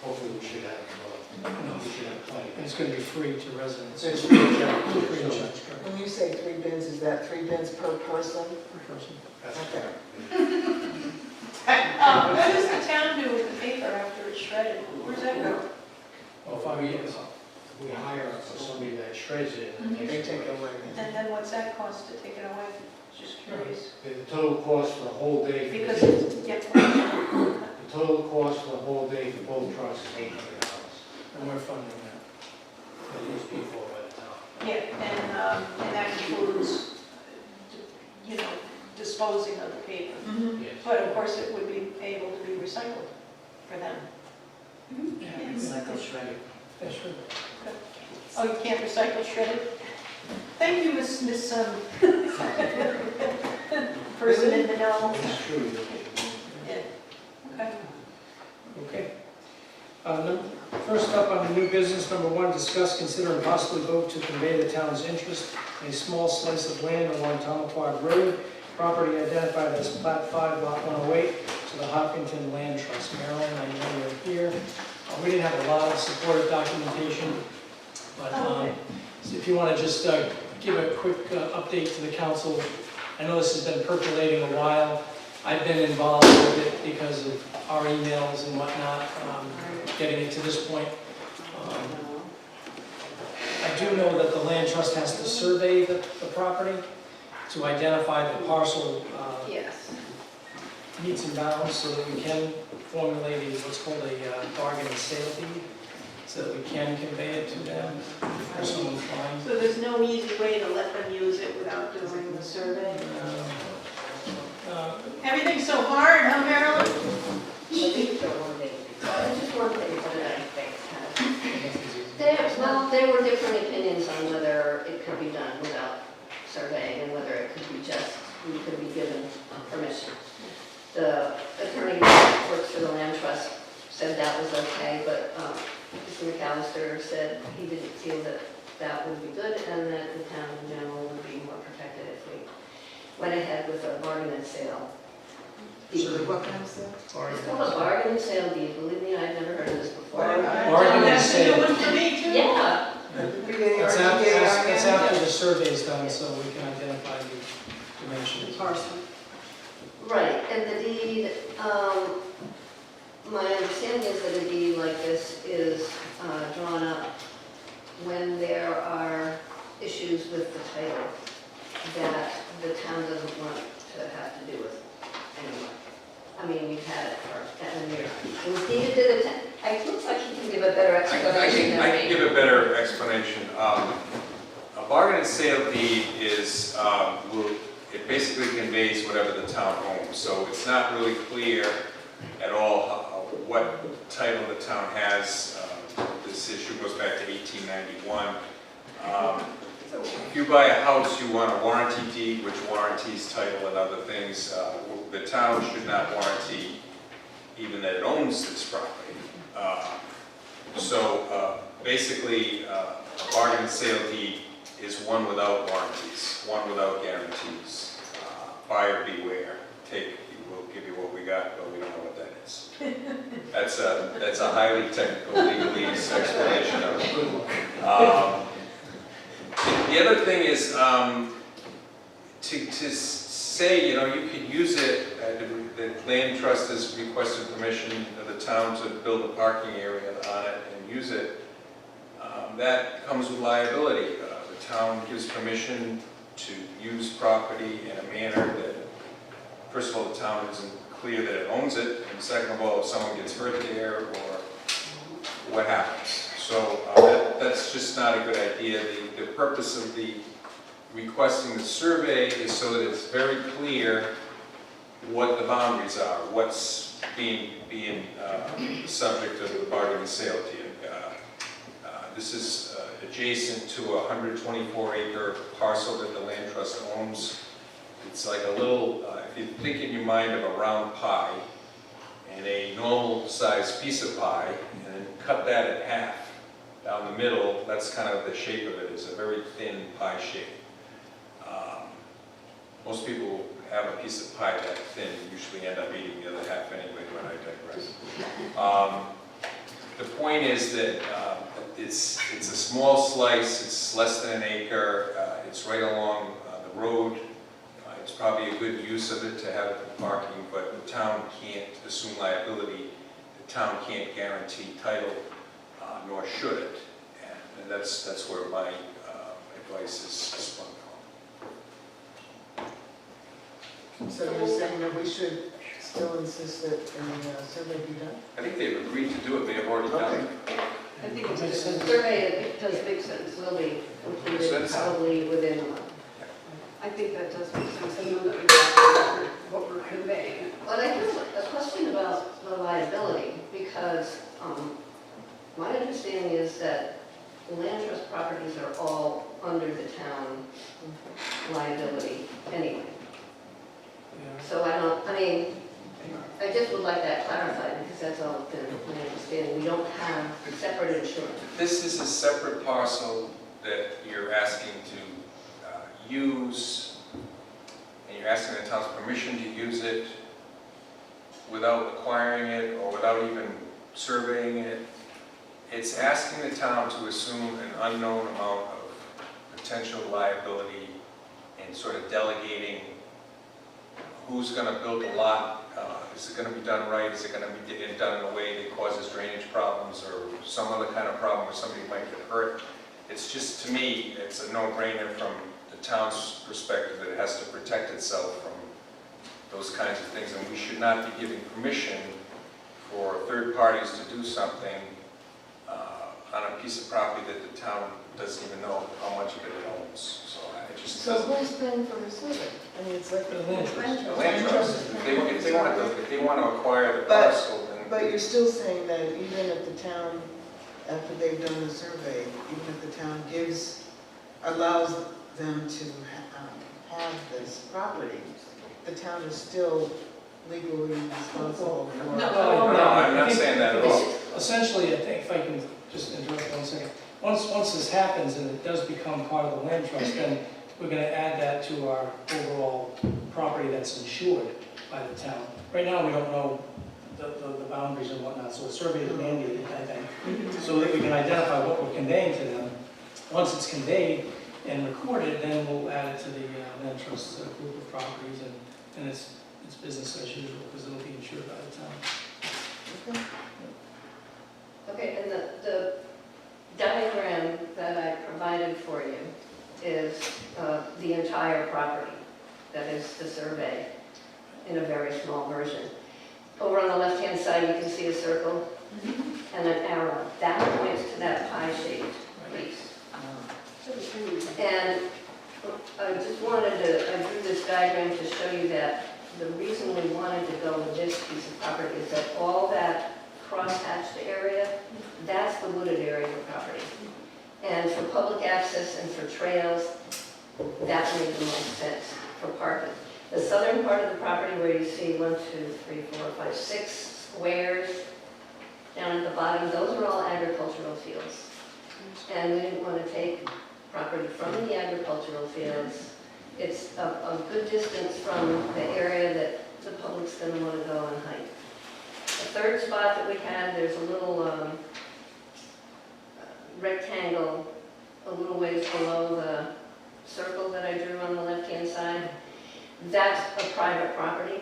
hopefully we should have plenty. And it's going to be free to residents. It's free of charge. Free of charge. When you say 3 bins, is that 3 bins per person? Per person. That's Okay. What does the town do with the paper after it's shredded? Where's that go? Well, 5 years. We hire somebody that shreds it and They takes it take it away. away. And then what's that cost to take it away? Just curious. The total cost for the whole day. Because it's, yeah. The total cost for the whole day for both trucks is $800. And we're funding that. That is paid for by the town. Yeah, and that includes, you know, disposing of the paper. Yes. But of course, it would be able to be recycled for them. Yeah, Recycle shredded. that's true. Oh, you can't recycle shredded? Thank you, Miss person in the know. That's true. Yeah, okay. Okay. First up on the new business, number 1, discuss, consider, and possibly vote to convey the town's interest in a small slice of land along Tomaquag Road, property identified as Plat 5, Lot 108, to the Hopkinton Land Trust. Marilyn, I know you're here. We didn't have a lot of supportive documentation, but so if you want to just give a quick update to the council. I know this has been percolating a while. I've been involved with it because of our emails and whatnot, getting it to this point. I do know that the land trust has to survey the property to identify the parcel Yes. meets and bounds so that we can formulate what's called a bargain and sale deed, so that we can convey it to them or someone finds. So there's no easy way to let them use it without doing the survey? Everything's so hard, huh, Marilyn? Just one thing, there were different opinions on whether it could be done without surveying and whether it could be just, we could be given permission. The attorney who works for the land trust said that was okay, but Mr. McAllister said he didn't feel that that would be good and that the town in general would be more protected if we went ahead with a bargain and sale. What kind of sale? It's called a bargain and sale deed. Believe me, I've never heard of this before. Bargain and That's a sale. new one for me, too. Yeah. That's after the survey is done, so we can identify the dimensions. Parcel. Right, and the deed, my understanding is that a deed like this is drawn up when there are issues with the title that the town doesn't want to have to do with anymore. I mean, we've had it for 7 years. It was deeded to the town. It looks like you can give a better explanation I than can me. give a better explanation. A bargain and sale deed is, it basically conveys whatever the town owns. So it's not really clear at all what title the town has. This issue goes back to 1891. If you buy a house, you want a warranty deed, which warranties title and other things. The town should not warranty even that it owns this property. Basically, a bargain and sale deed is one without warranties, one without guarantees. Buyer beware. We'll give you what we got, but we don't know what that is. That's a highly technical legalese explanation of it. The other thing is to say, you could use it. The land trust has requested permission of the town to build a parking area on it and use it. That comes with liability. The town gives permission to use property in a manner that, first of all, the town isn't clear that it owns it, and second of all, if someone gets hurt there or what happens. So that's just not a good idea. The purpose of the requesting the survey is so that it's very clear what the boundaries are, what's being the subject of the bargain and sale deed. This is adjacent to a 124-acre parcel that the land trust owns. It's like a little, if you think in your mind of a round pie and a normal sized piece of pie, and then cut that in half down the middle, that's kind of the shape of it. It's a very thin pie shape. Most people have a piece of pie that thin, usually end up eating the other half anyway, but I digress. The point is that it's a small slice, it's less than an acre, it's right along the road. It's probably a good use of it to have it for parking, but the town can't assume liability. The town can't guarantee title, nor should it. And that's where my advice is sprung from. So you're saying that we should still insist that a survey be done? I think they've agreed to do it, they have already done it. I think it's Makes a sense. survey, it does make sense, will be completed Sense. probably within a month. I think that does make sense, and know that exactly what we're conveying. But I have a question about the liability, because my understanding is that land trust properties are all under the town liability anyway. So I just would like that clarified, because that's all been my understanding. We don't have separate insurance. This is a separate parcel that you're asking to use, and you're asking the town's permission to use it without acquiring it or without even surveying it. It's asking the town to assume an unknown amount of potential liability and sort of delegating who's going to build the lot. Is it going to be done right? Is it going to be done in a way that causes drainage problems or some other kind of problem where somebody might get hurt? It's just, to me, it's a no-brainer from the town's perspective that it has to protect itself from those kinds of things. And we should not be giving permission for third parties to do something on a piece of property that the town doesn't even know how much of it owns. So I just... So who's paying for the survey? I mean, it's like The land trust. The land trust, if they want to acquire the But- parcel, then... But you're still saying that even if the town, after they've done the survey, even if the town allows them to have this property, the town is still legally responsible for... No, I'm not saying that at all. Essentially, I think, if I can just interrupt 1 second. Once this happens and it does become part of the land trust, then we're going to add that to our overall property that's insured by the town. Right now, we don't know the boundaries and whatnot, so a survey is mandated, I think, so that we can identify what we're conveying to them. Once it's conveyed and recorded, then we'll add it to the land trust group of properties, and it's business as usual, because it'll be insured by the town. Okay, and the diagram that I provided for you is the entire property. That is the survey in a very small version. Over on the left-hand side, you can see a circle and an arrow. That points to that pie-shaped piece. And I just I drew this diagram to show you that the reason we wanted to go with this piece of property is that all that cross-hatched area, that's the wooded area of the property. And for public access and for trails, that made the most sense for parking. The southern part of the property where you see 1, 2, 3, 4, 5, 6 squares down at the bottom, those are all agricultural fields. And we didn't want to take property from the agricultural fields. It's a good distance from the area that the public's going to want to go and hike. The third spot that we had, there's a little rectangle a little ways below the circle that I drew on the left-hand side. That's a private property.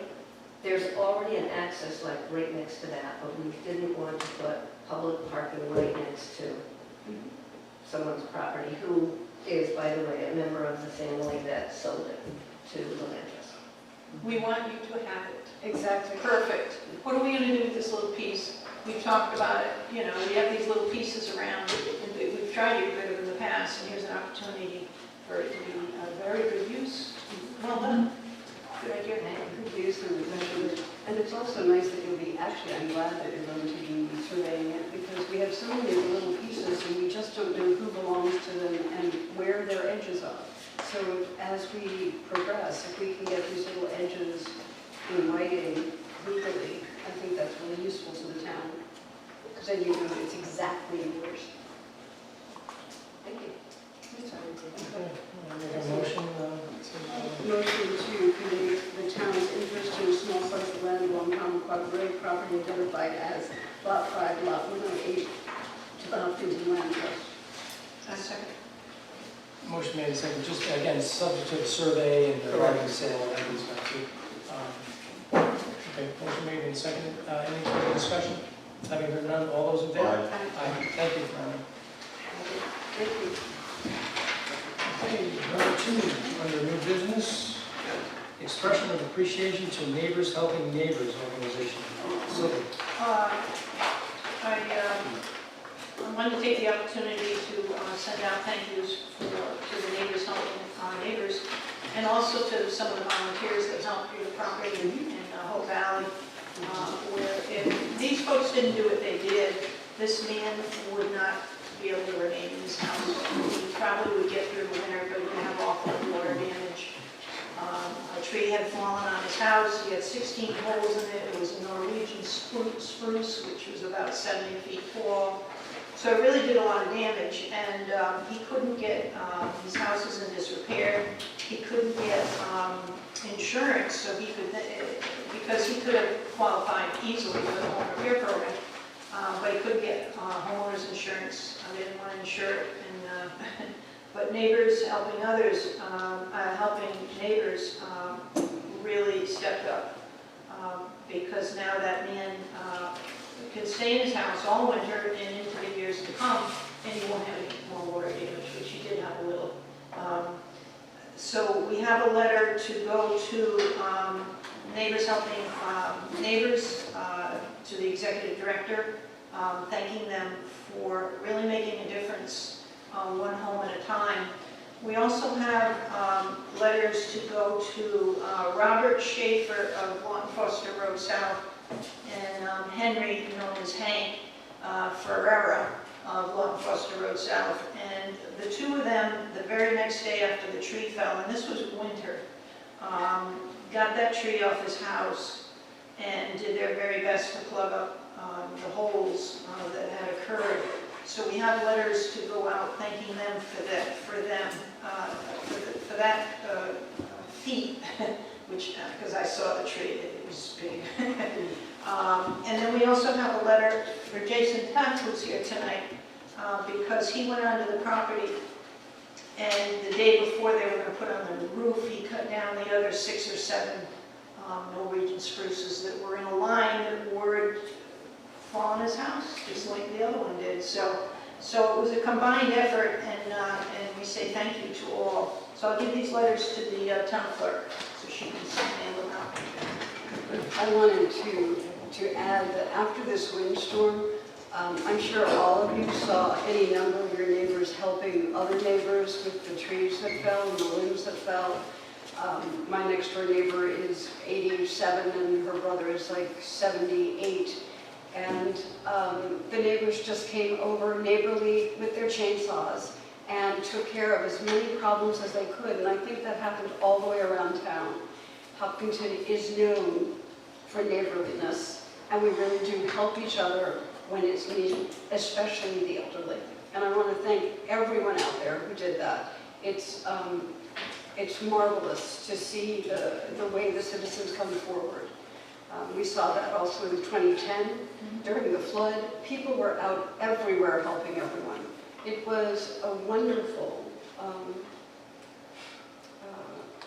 There's already an access like right next to that, but we didn't want to put public parking right next to someone's property, who is, by the way, a member of the family that sold it to the land trust. We want you to have it. Exactly. Perfect. What are we going to do with this little piece? We've talked about it, you know, we have these little pieces around, and we've tried to get rid of in the past, and here's an opportunity for it to be a very good use. Well done. Good idea. Good use of it. And it's also nice that you'll be, actually, I'm glad that you're going to be surveying it, because we have so many little pieces and we just don't know who belongs to them and where their edges are. So as we progress, if we can get these little edges in writing legally, I think that's really useful to the town. Because then you know it's exactly yours. Thank you. Make a motion Motion to convey the town's interest in a small slice of land along Common Quad Road, property identified as Lot 5, Lot 108, to the Hopkinton Land Trust. Second. motion made, second, just again, subject to the survey and the right sale and that kind of stuff too. Okay, motion made and seconded. Any further discussion? Having heard none, all those in favor? Aye. Thank you, Fran. Thank you. Okay, number 2, under new business, expression of appreciation to Neighbors Helping Neighbors organization. Sylvia. I wanted to take the opportunity to send out thank yous to the Neighbors Helping Neighbors, and also to some of the volunteers that helped through the property in Hope Valley, where if these folks didn't do what they did, this man would not be able to remain in his house. He probably would get through the winter, but he would have awful water damage. A tree had fallen on his house. He had 16 holes in it. It was a Norwegian spruce, which was about 70 feet tall. So it really did a lot of damage, and he couldn't get, his house was in disrepair. He couldn't get insurance, so he could, because he could have qualified easily for the home repair program, but he couldn't get homeowners insurance. They didn't want to insure it, and but Neighbors Helping Others, Helping Neighbors really stepped up, because now that man can stay in his house all winter and into the years to come, and he won't have any more water damage, which he did have a little. So we have a letter to go to Neighbors Helping Neighbors, to the executive director, thanking them for really making a difference, one home at a time. We also have letters to go to Robert Schaefer of Lawton Foster Road South, and Henry, known as Hank Ferrera of Lawton Foster Road South. And the two of them, the very next day after the tree fell, and this was winter, got that tree off his house and did their very best to plug up the holes that had occurred. So we have letters to go out thanking them for that feat, which, because I saw the tree, it was big. And then we also have a letter for Jason Tuck, who's here tonight, because he went onto the property, and the day before they were going to put on the roof, he cut down the other 6 or 7 Norwegian spruces that were in a line that would fall on his house, just like the other one did. So it was a combined effort, and we say thank you to all. So I'll give these letters to the town clerk, so she can hand them out. I wanted to add that after this windstorm, I'm sure all of you saw any number of your neighbors helping other neighbors with the trees that fell and the limbs that fell. My next door neighbor is 87 and her brother is like 78. And the neighbors just came over neighborly with their chainsaws and took care of as many problems as they could. And I think that happened all the way around town. Hopkinton is known for neighborliness, and we really do help each other when it's needed, especially the elderly. And I want to thank everyone out there who did that. It's marvelous to see the way the citizens come forward. We saw that also in 2010 during the flood. People were out everywhere helping everyone. It was a wonderful,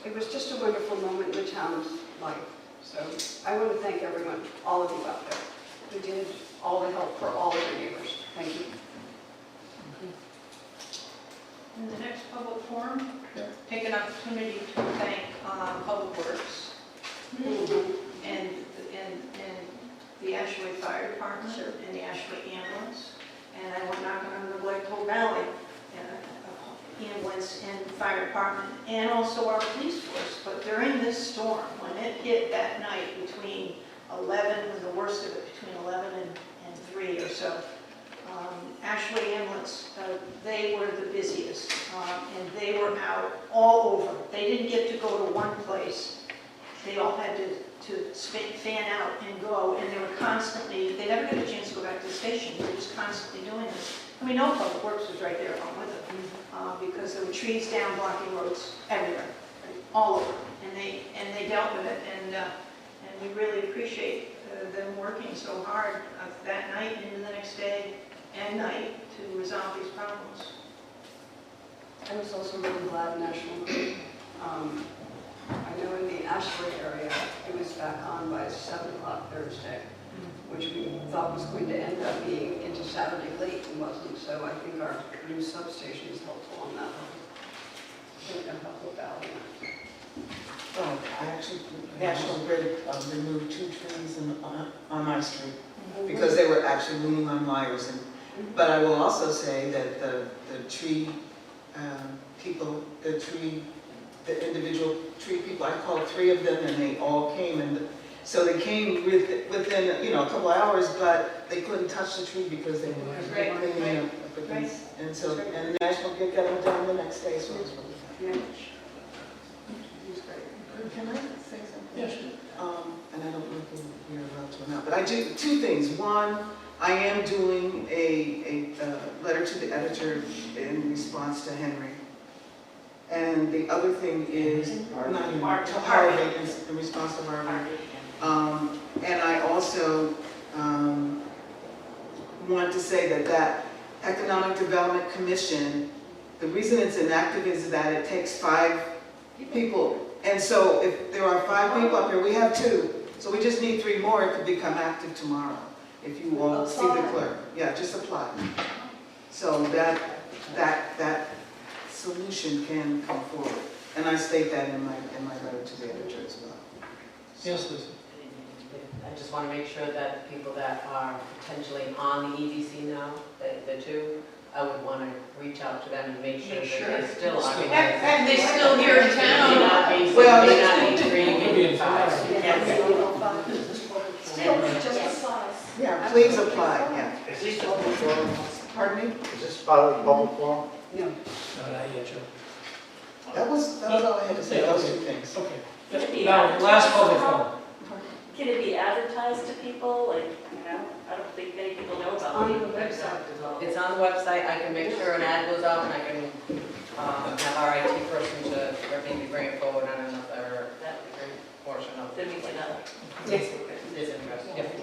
it was just a wonderful moment in the town's life. So I want to thank everyone, all of you out there, who did all the help for all of your neighbors. Thank you. In the next public forum, take an opportunity to thank Public Works and the Ashway Fire Department and the Ashway Ambulance. And I went knocking on the Hope Valley Ambulance and Fire Department, and also our police force. But during this storm, when it hit that night between 11, and the worst of it, between 11 and 3 or so, Ashway Ambulance, they were the busiest, and they were out all over. They didn't get to go to one place. They all had to fan out and go, and they were constantly, they never got a chance to go back to the station. They were just constantly doing this. I mean, no Public Works was right there along with them, because there were trees down blocking roads everywhere, all over, and they dealt with it, and we really appreciate them working so hard that night and into the next day and night to resolve these problems. I was also really glad National Grid, I know in the Ashford area, it was back on by 7 o'clock Thursday, which we thought was going to end up being into Saturday late and wasn't. So I think our new substation is helpful on that one. I think that helped with that one. Oh, I actually, National Grid removed 2 trees on my street because they were actually leaning on wires. But I will also say that the tree people, the individual tree people, I called 3 of them and they all came, and so they came within a couple hours, but they couldn't touch the tree because they were cleaning up against. And so, and National Grid got them done the next day, so it was really fun. Can I say something? Yes. And I don't know if you're allowed to or not, but I do 2 things. One, I am doing a letter to the editor in response to Henry. And the other thing is, not to Harvey, in response to Harvey. And I also want to say that Economic Development Commission, the reason it's inactive is that it takes 5 people. And so if there are 5 people up here, we have 2. So we just need 3 more. It could become active tomorrow. If you all see the clerk. Yeah, just apply. So that solution can come forward. And I state that in my letter to the editor as well. Yes, Lisa. I just want to make sure that people that are potentially on the EDC now, the 2, I would want to reach out to them and make sure that they still are. And they still here in town. May not be, Well, may not be 3, maybe 5. Still, just apply. Yeah, please apply, yeah. Is this the public forum? Pardon me? Is this part of the public forum? No. No, not yet, Joe. That was all I had to say, Yeah, those okay. 2 things. Okay. Now, last public forum. Can it be advertised to people, like, I don't think many people know about it. It's on the website. I can make sure an ad goes out, and I can have our IT person to maybe bring it forward on another portion of Then we can, Yes, there's interest. Yep.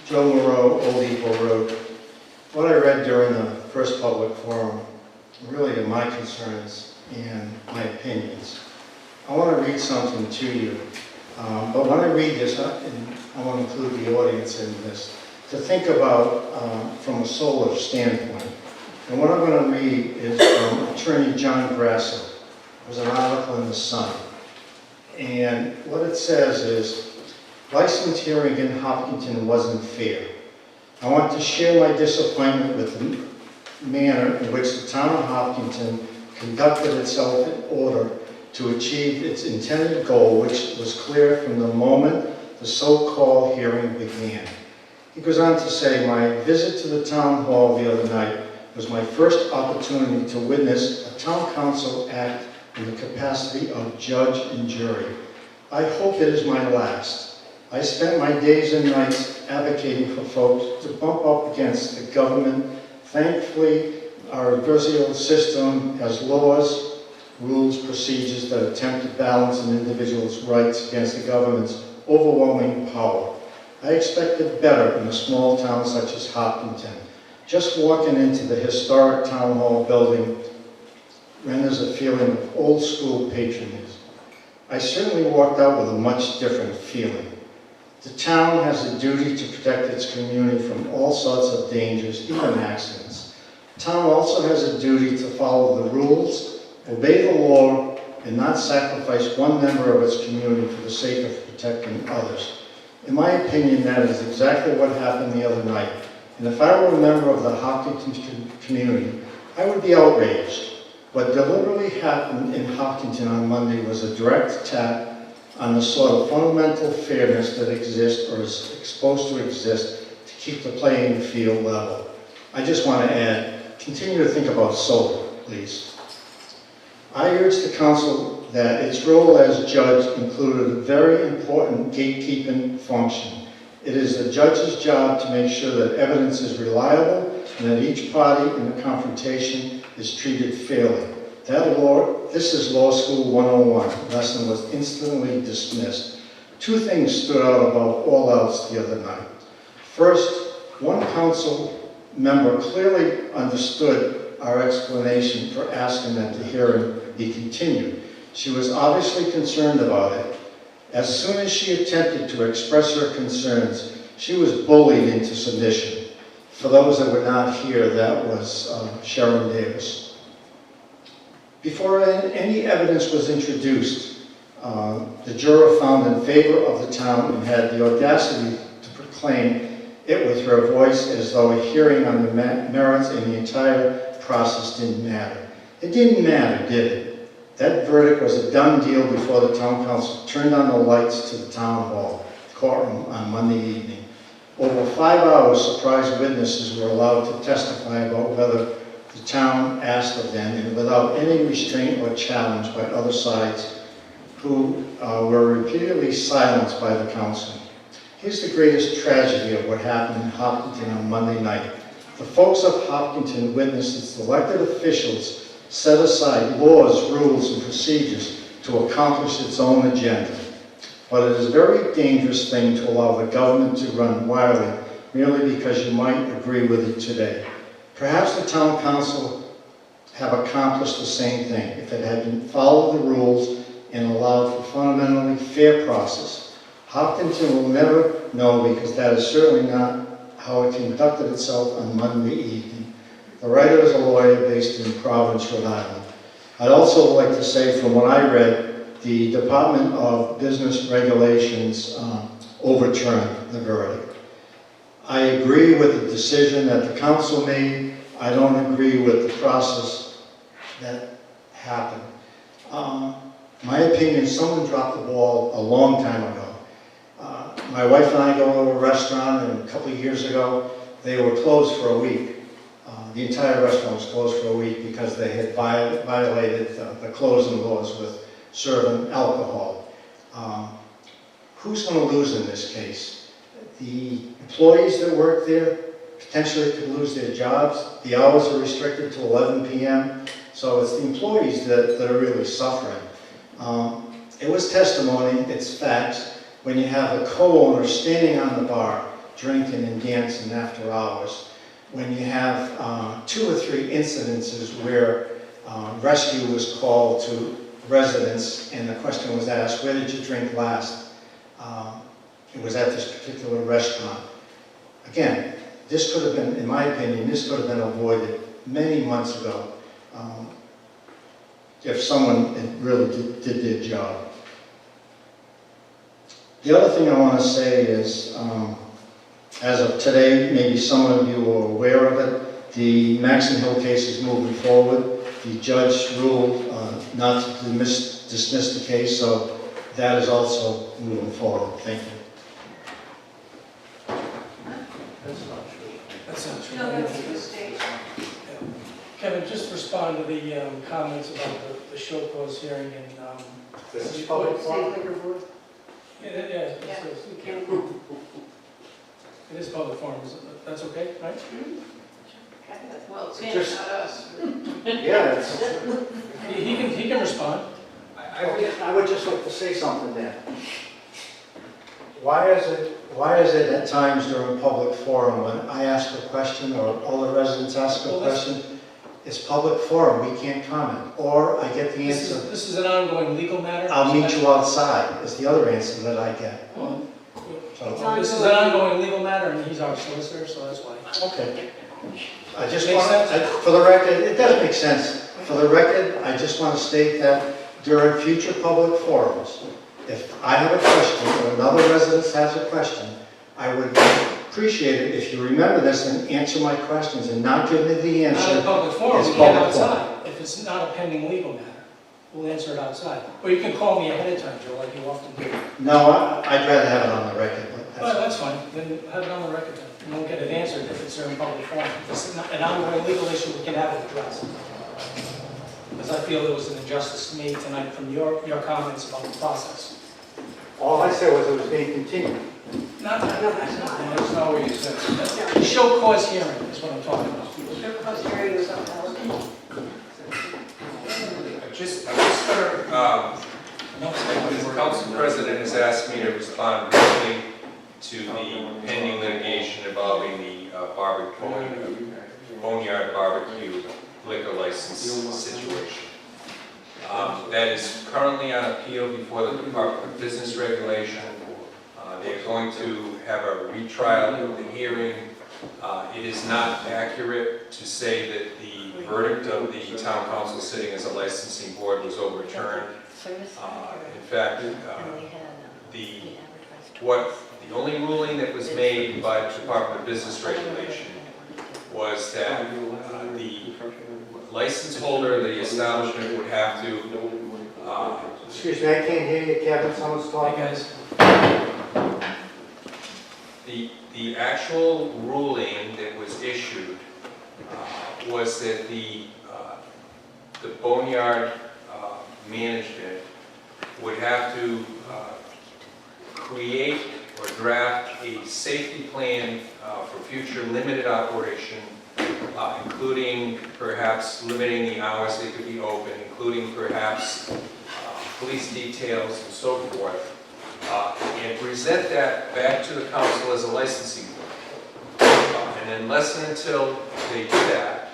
Joe Moreau, Old Depot Road. What I read during the first public forum really are my concerns and my opinions. I want to read something to you, but when I read this, and I want to include the audience in this, to think about from a solar standpoint. And what I'm going to read is from Attorney John Grasso. It was an article in the Sun. And what it says is, license hearing in Hopkinton wasn't fair. I want to share my disappointment with the manner in which the town of Hopkinton conducted itself in order to achieve its intended goal, which was clear from the moment the so-called hearing began. He goes on to say, my visit to the town hall the other night was my first opportunity to witness a town council act in the capacity of judge and jury. I hope it is my last. I spent my days and nights advocating for folks to bump up against the government. Thankfully, our adversarial system has laws, rules, procedures that attempt to balance an individual's rights against the government's overwhelming power. I expected better in a small town such as Hopkinton. Just walking into the historic town hall building renders a feeling of old school patronage. I certainly walked out with a much different feeling. The town has a duty to protect its community from all sorts of dangers, even accidents. The town also has a duty to follow the rules, obey the law, and not sacrifice one member of its community for the sake of protecting others. In my opinion, that is exactly what happened the other night. And if I were a member of the Hopkinton community, I would be outraged. What deliberately happened in Hopkinton on Monday was a direct attack on the sort of fundamental fairness that exists or is supposed to exist to keep the playing field level. I just want to add, continue to think about solar, please. I urge the council that its role as judge included a very important gatekeeping function. It is the judge's job to make sure that evidence is reliable and that each party in the confrontation is treated fairly. This is Law School 101. Lesson was instantly dismissed. 2 things stood out above all else the other night. First, one council member clearly understood our explanation for asking that the hearing be continued. She was obviously concerned about it. As soon as she attempted to express her concerns, she was bullied into submission. For those that were not here, that was Sharon Davis. Before any evidence was introduced, the juror found in favor of the town and had the audacity to proclaim it with her voice as though a hearing on the merits and the entire process didn't matter. It didn't matter, did it? That verdict was a done deal before the town council turned on the lights to the town hall courtroom on Monday evening. Over 5 hours, surprise witnesses were allowed to testify about whether the town asked of them, and without any restraint or challenge by other sides, who were repeatedly silenced by the council. Here's the greatest tragedy of what happened in Hopkinton on Monday night. The folks of Hopkinton witnessed its elected officials set aside laws, rules, and procedures to accomplish its own agenda. But it is a very dangerous thing to allow the government to run wildly merely because you might agree with it today. Perhaps the town council have accomplished the same thing if it had been followed the rules and allowed for fundamentally fair process. Hopkinton will never know, because that is certainly not how it conducted itself on Monday evening. The writer is a lawyer based in Providence, Rhode Island. I'd also like to say, from what I read, the Department of Business Regulations overturned the verdict. I agree with the decision that the council made. I don't agree with the process that happened. My opinion, someone dropped the ball a long time ago. My wife and I go to a restaurant, and a couple of years ago, they were closed for a week. The entire restaurant was closed for a week because they had violated the closing laws with serving alcohol. Who's going to lose in this case? The employees that work there potentially could lose their jobs. The hours are restricted to 11 p.m., so it's the employees that are really suffering. It was testimony, it's facts. When you have a co-owner standing on the bar, drinking and dancing after hours, when you have 2 or 3 incidences where rescue was called to residents and the question was asked, where did you drink last? It was at this particular restaurant. Again, this could have been, in my opinion, this could have been avoided many months ago if someone really did their job. The other thing I want to say is, as of today, maybe some of you are aware of it, the Maxon Hill case is moving forward. The judge ruled not to dismiss the case, so that is also moving forward. Thank you. That's not true. That's not true. No, that's a mistake. Kevin, just respond to the comments about the show cause hearing and. This is public forum. Yeah, You can't. it is public forum, that's okay, right? Well, it's him, Just- not us. Yeah, it's, He can respond. I would just like to say something there. Why is it at times during public forum when I ask a question or all the residents ask a question, it's public forum, we can't comment, or I get the answer, This is an ongoing legal matter. I'll meet you outside, is the other answer that I get. Well, So, this is an ongoing legal matter, and he's our solicitor, so that's why. okay. I just Makes want, sense? for the record, it does make sense. For the record, I just want to state that during future public forums, if I have a question or another resident has a question, I would appreciate it if you remember this and answer my questions and not give me the Not answer. a public forum, It's we can public forum. outside. If it's not a pending legal matter, we'll answer it outside. Or you can call me ahead of time, Joe, like you often do. No, I'd rather have it on the record. But Well, that's fine, then have it on the record then. You won't get it answered if it's during public forum. If it's an ongoing legal issue, we can have it addressed. Because I feel there was an injustice made tonight from your comments about the process. all I said was it was being continued. Not, That's not what you said. the show cause hearing is what I'm talking about. Your cost area was up, The council president has asked me to respond briefly to the pending litigation involving the Boneyard Barbecue liquor license situation. That is currently on appeal before the Department of Business Regulation. They're going to have a retrial of the hearing It is not accurate to say that the verdict of the town council sitting as a licensing board was overturned. In fact, the only ruling that was made by the Department of Business Regulation was that the license holder, the establishment would have to Excuse me, I can't hear you, Kevin, someone's talking. guys. The actual ruling that was issued was that the boneyard management would have to create or draft a safety plan for future limited operation, including perhaps limiting the hours they could be open, including perhaps police details and so forth, and present that back to the council as a licensing board. And then less than until they do that,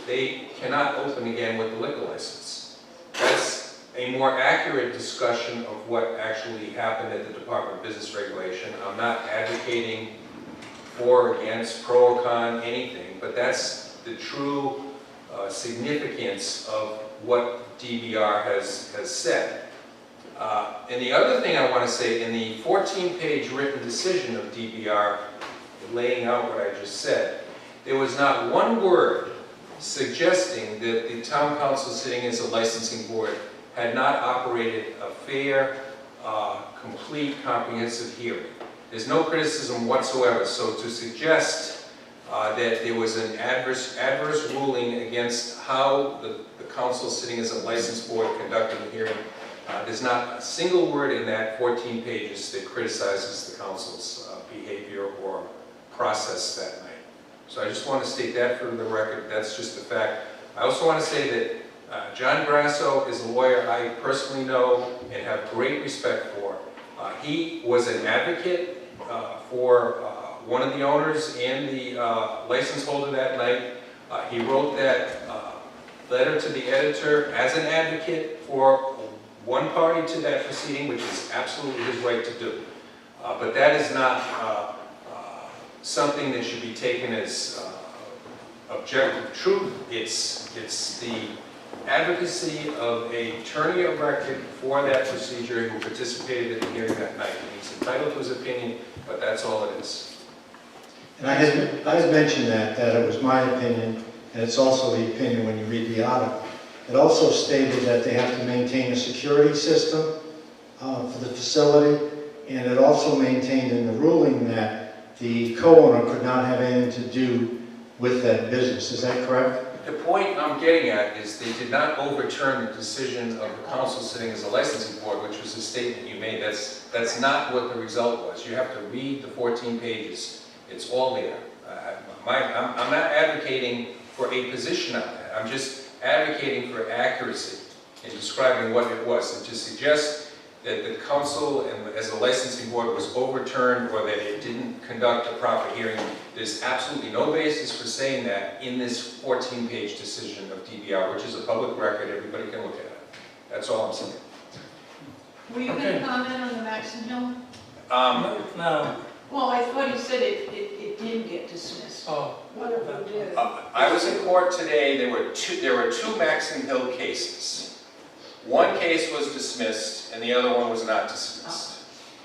they cannot open again with the liquor license. That's a more accurate discussion of what actually happened at the Department of Business Regulation. I'm not advocating for, against, pro or con, anything, but that's the true significance of what DBR has said. And the other thing I want to say, in the 14-page written decision of DBR, laying out what I just said, there was not one word suggesting that the town council sitting as a licensing board had not operated a fair, complete, comprehensive hearing. There's no criticism whatsoever, so to suggest that there was an adverse ruling against how the council sitting as a licensed board conducted the hearing, there's not a single word in that 14 pages that criticizes the council's behavior or process that night. So I just want to state that for the record. That's just a fact. I also want to say that John Grasso is a lawyer I personally know and have great respect for. He was an advocate for one of the owners and the license holder that night. He wrote that letter to the editor as an advocate for one party to that proceeding, which is absolutely his right to do. But that is not something that should be taken as objective truth. It's the advocacy of an attorney of record for that procedure who participated in the hearing that night. And he's entitled to his opinion, but that's all it is. And I had mentioned that it was my opinion, and it's also the opinion when you read the article. It also stated that they have to maintain a security system for the facility, and it also maintained in the ruling that the co-owner could not have anything to do with that business. Is that correct? The point I'm getting at is they did not overturn the decision of the council sitting as a licensing board, which was a statement you made. That's not what the result was. You have to read the 14 pages. It's all there. I'm not advocating for a position on that. I'm just advocating for accuracy in describing what it was. And to suggest that the council and as a licensing board was overturned or that it didn't conduct a proper hearing, there's absolutely no basis for saying that in this 14-page decision of DBR, which is a public record. Everybody can look at it. That's all I'm saying. Were you going to comment on the Maxon Hill? No. Well, I thought you said it didn't get dismissed. Oh. What if it did? I was in court today. There were two Maxon Hill cases. One case was dismissed and the other one was not dismissed.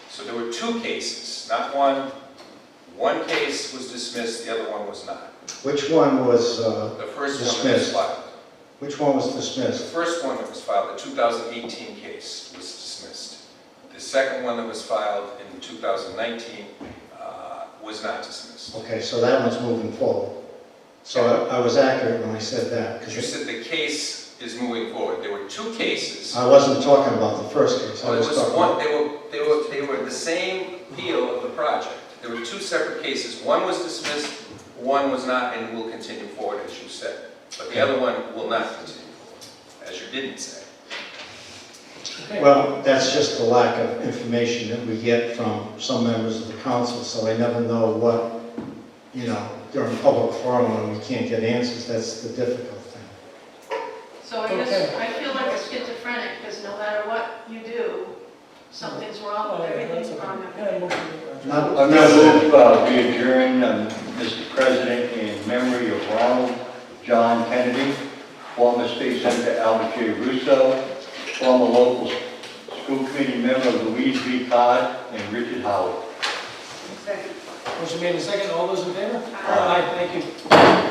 So there were two cases, not one. One case was dismissed, the other one was not. Which one was The first one that was dismissed? filed. Which one was The dismissed? first one that was filed, the 2018 case, was dismissed. The second one that was filed in 2019 was not dismissed. Okay, so that one's moving forward. So I was accurate when I said that. 'cause You said the case is moving forward. There were two cases. I wasn't talking about the first case. I Well, was there was talking one, they were the same appeal of the project. There were two separate cases. One was dismissed, one was not, and will continue forward, as you said. But the other one will not continue forward, as you didn't say. Well, that's just the lack of information that we get from some members of the council, so I never know what, during public forum when we can't get answers. That's the difficult thing. So I guess I feel like a schizophrenic because no matter what you do, something's wrong with everything. Not, I'm not move, we adjourn, Mr. President, in memory of Ronald John Kennedy, former State Senator Albert J. Russo, former local school committee member Louise V. Codd, and Richard Howard. Second. Motion made and second. All those in favor? Aye. Thank you.